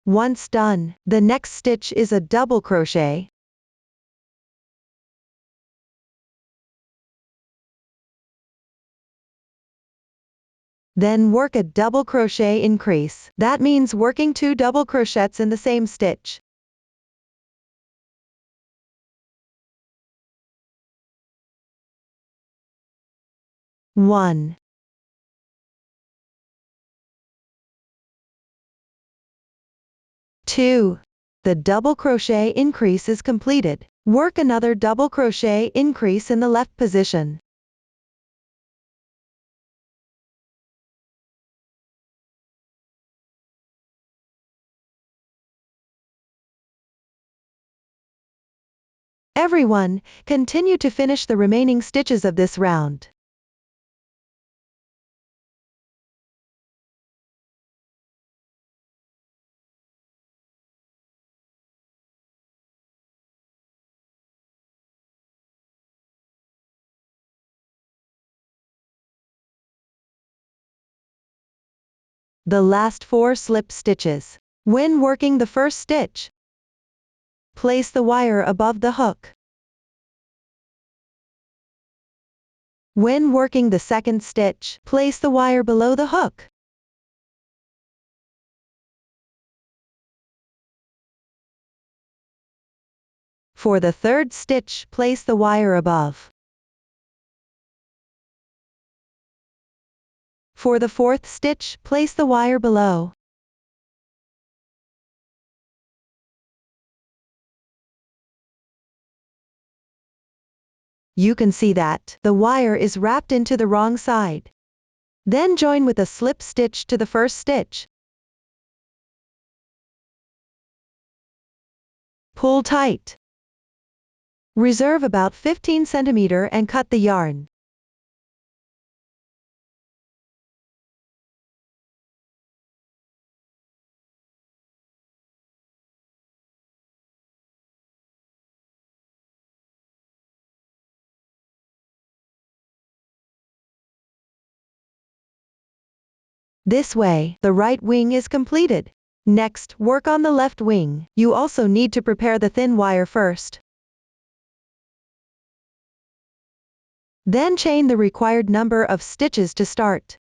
Once done, the next stitch is a double crochet. Then work a double crochet increase. That means working 2 double crochets in the same stitch. One, 2. The double crochet increase is completed. Work another double crochet increase in the left position. Everyone, continue to finish the remaining stitches of this round. The last 4 slip stitches. When working the first stitch, place the wire above the hook. When working the second stitch, place the wire below the hook. For the third stitch, place the wire above. For the fourth stitch, place the wire below. You can see that the wire is wrapped into the wrong side. Then join with a slip stitch to the first stitch. Pull tight. Reserve about 15 cm and cut the yarn. This way, the right wing is completed. Next, work on the left wing. You also need to prepare the thin wire first. Then chain the required number of stitches to start.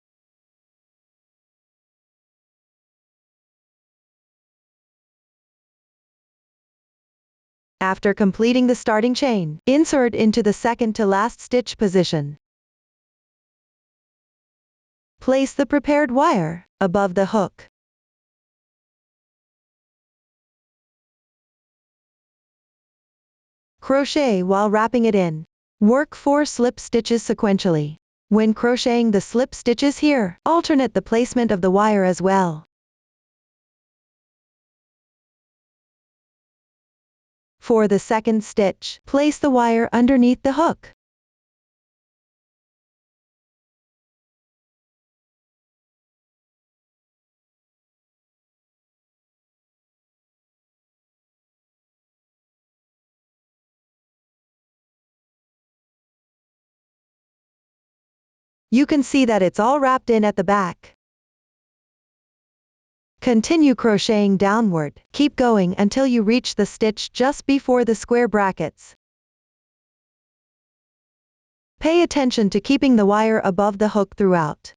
After completing the starting chain, insert into the second to last stitch position. Place the prepared wire above the hook. Crochet while wrapping it in. Work 4 slip stitches sequentially. When crocheting the slip stitches here, alternate the placement of the wire as well. For the second stitch, place the wire underneath the hook. You can see that it's all wrapped in at the back. Continue crocheting downward. Keep going until you reach the stitch just before the square brackets. Pay attention to keeping the wire above the hook throughout.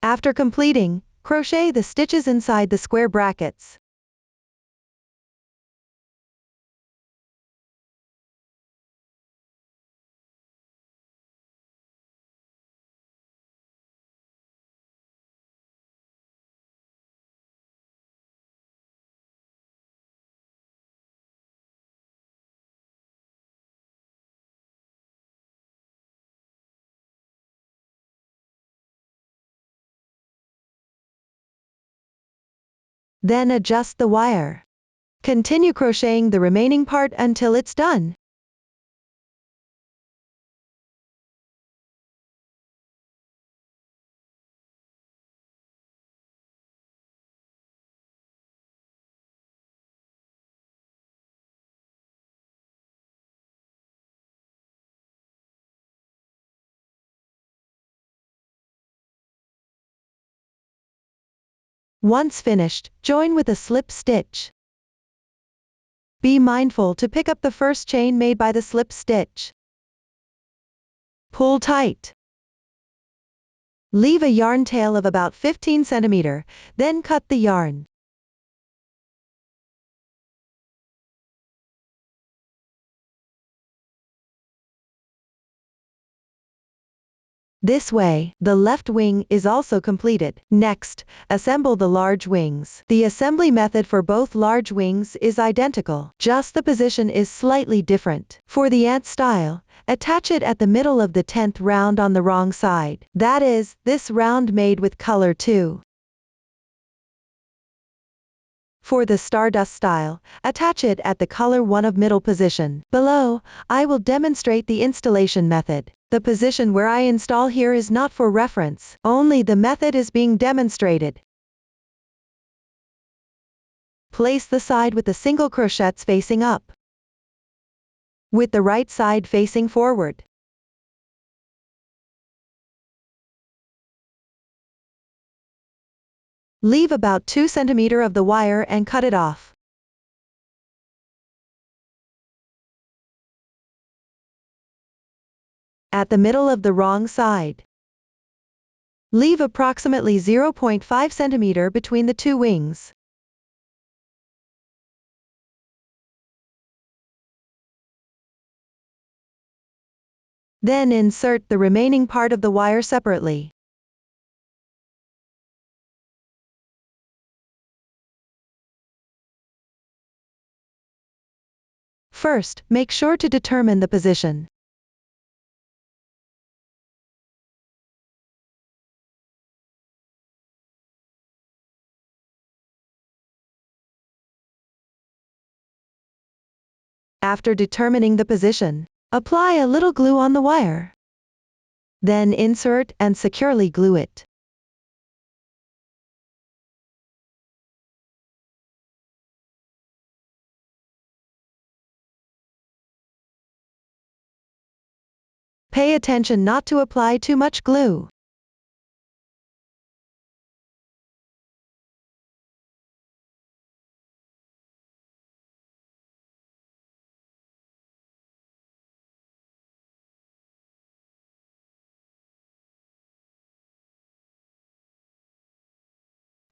After completing, Crochet the stitches inside the square brackets. Then adjust the wire. Continue crocheting the remaining part until it's done. Once finished, join with a slip stitch. Be mindful to pick up the first chain made by the slip stitch. Pull tight. Leave a yarn tail of about 15 cm, then cut the yarn. This way, the left wing is also completed. Next, assemble the large wings. The assembly method for both large wings is identical, just the position is slightly different. For the ant style, attach it at the middle of the 10th round on the wrong side. That is, this round made with color 2. For the Stardust style, attach it at the color 1 of middle position. Below, I will demonstrate the installation method. The position where I install here is not for reference, only the method is being demonstrated. Place the side with the single crochets facing up, with the right side facing forward. Leave about 2 cm of the wire and cut it off. At the middle of the wrong side. Leave approximately 0.5 cm between the two wings. Then insert the remaining part of the wire separately. First, make sure to determine the position. After determining the position, apply a little glue on the wire. Then insert and securely glue it. Pay attention not to apply too much glue.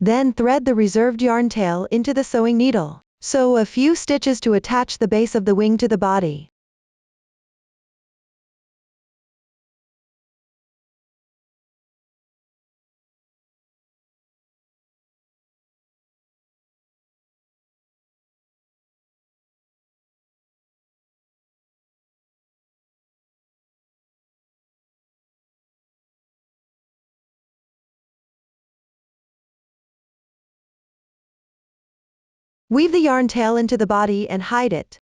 Then thread the reserved yarn tail into the sewing needle. Sew a few stitches to attach the base of the wing to the body. Weave the yarn tail into the body and hide it.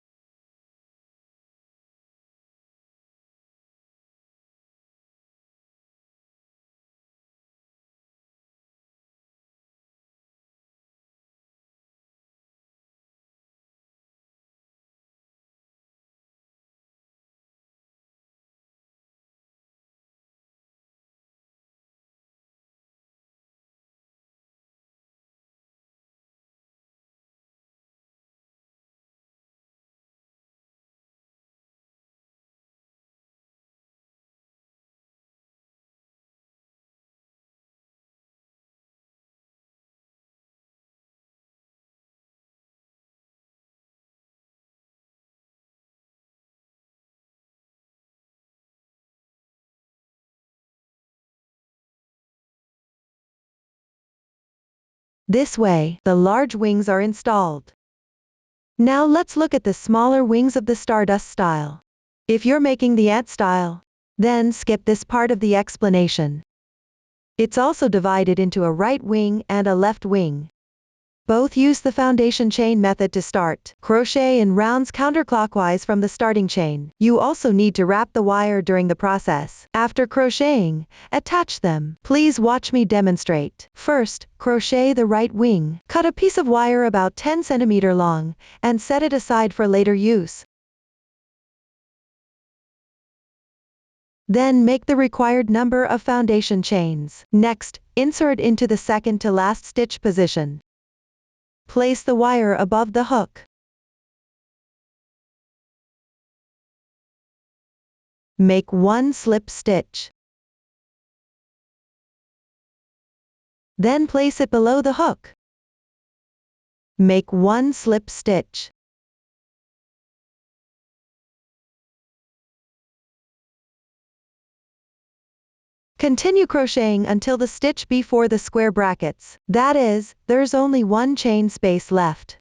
This way, the large wings are installed. Now let's look at the smaller wings of the Stardust style. If you're making the ant style, then skip this part of the explanation. It's also divided into a right wing and a left wing. Both use the foundation chain method to start. Crochet in rounds counterclockwise from the starting chain. You also need to wrap the wire during the process. After crocheting, attach them. Please watch me demonstrate. First, crochet the right wing. Cut a piece of wire about 10 cm long, and set it aside for later use. Then make the required number of foundation chains. Next, insert into the second to last stitch position. Place the wire above the hook. Make one slip stitch. Then place it below the hook. Make one slip stitch. Continue crocheting until the stitch before the square brackets. That is, there's only one chain space left.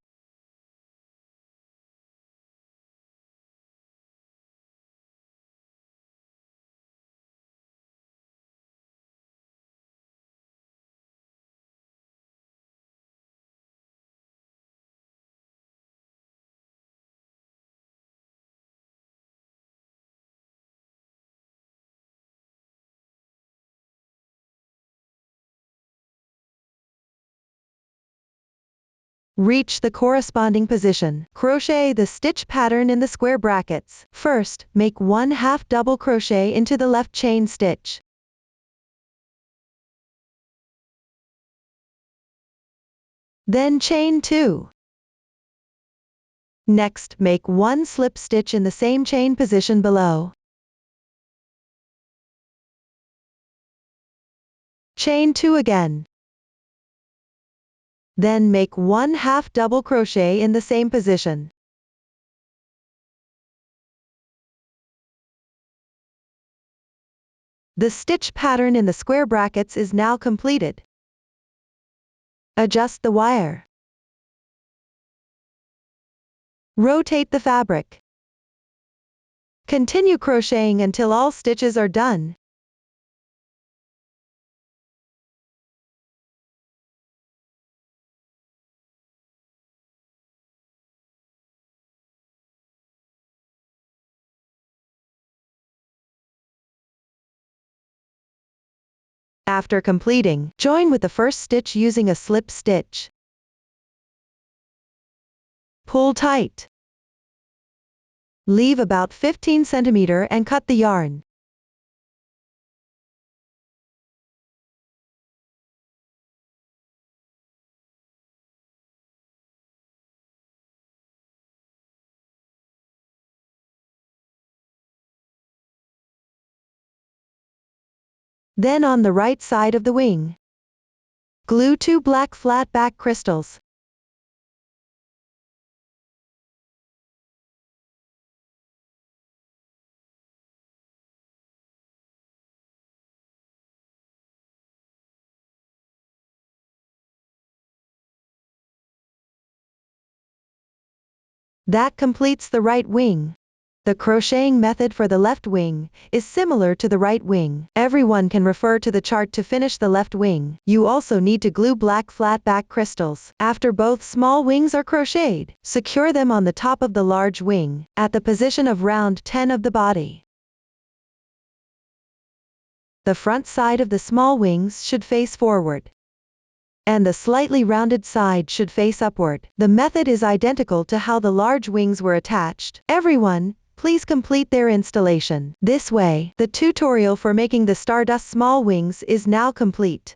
Reach the corresponding position. Crochet the stitch pattern in the square brackets. First, make 1/2 double crochet into the left chain stitch. Then chain 2. Next, make one slip stitch in the same chain position below. Chain 2 again. Then make 1/2 double crochet in the same position. The stitch pattern in the square brackets is now completed. Adjust the wire. Rotate the fabric. Continue crocheting until all stitches are done. After completing, join with the first stitch using a slip stitch. Pull tight. Leave about 15 cm and cut the yarn. Then on the right side of the wing, glue 2 black flat back crystals. That completes the right wing. The crocheting method for the left wing is similar to the right wing. Everyone can refer to the chart to finish the left wing. You also need to glue black flat back crystals. After both small wings are crocheted, secure them on the top of the large wing, at the position of round 10 of the body. The front side of the small wings should face forward, and the slightly rounded side should face upward. The method is identical to how the large wings were attached. Everyone, please complete their installation. This way, the tutorial for making the Stardust small wings is now complete.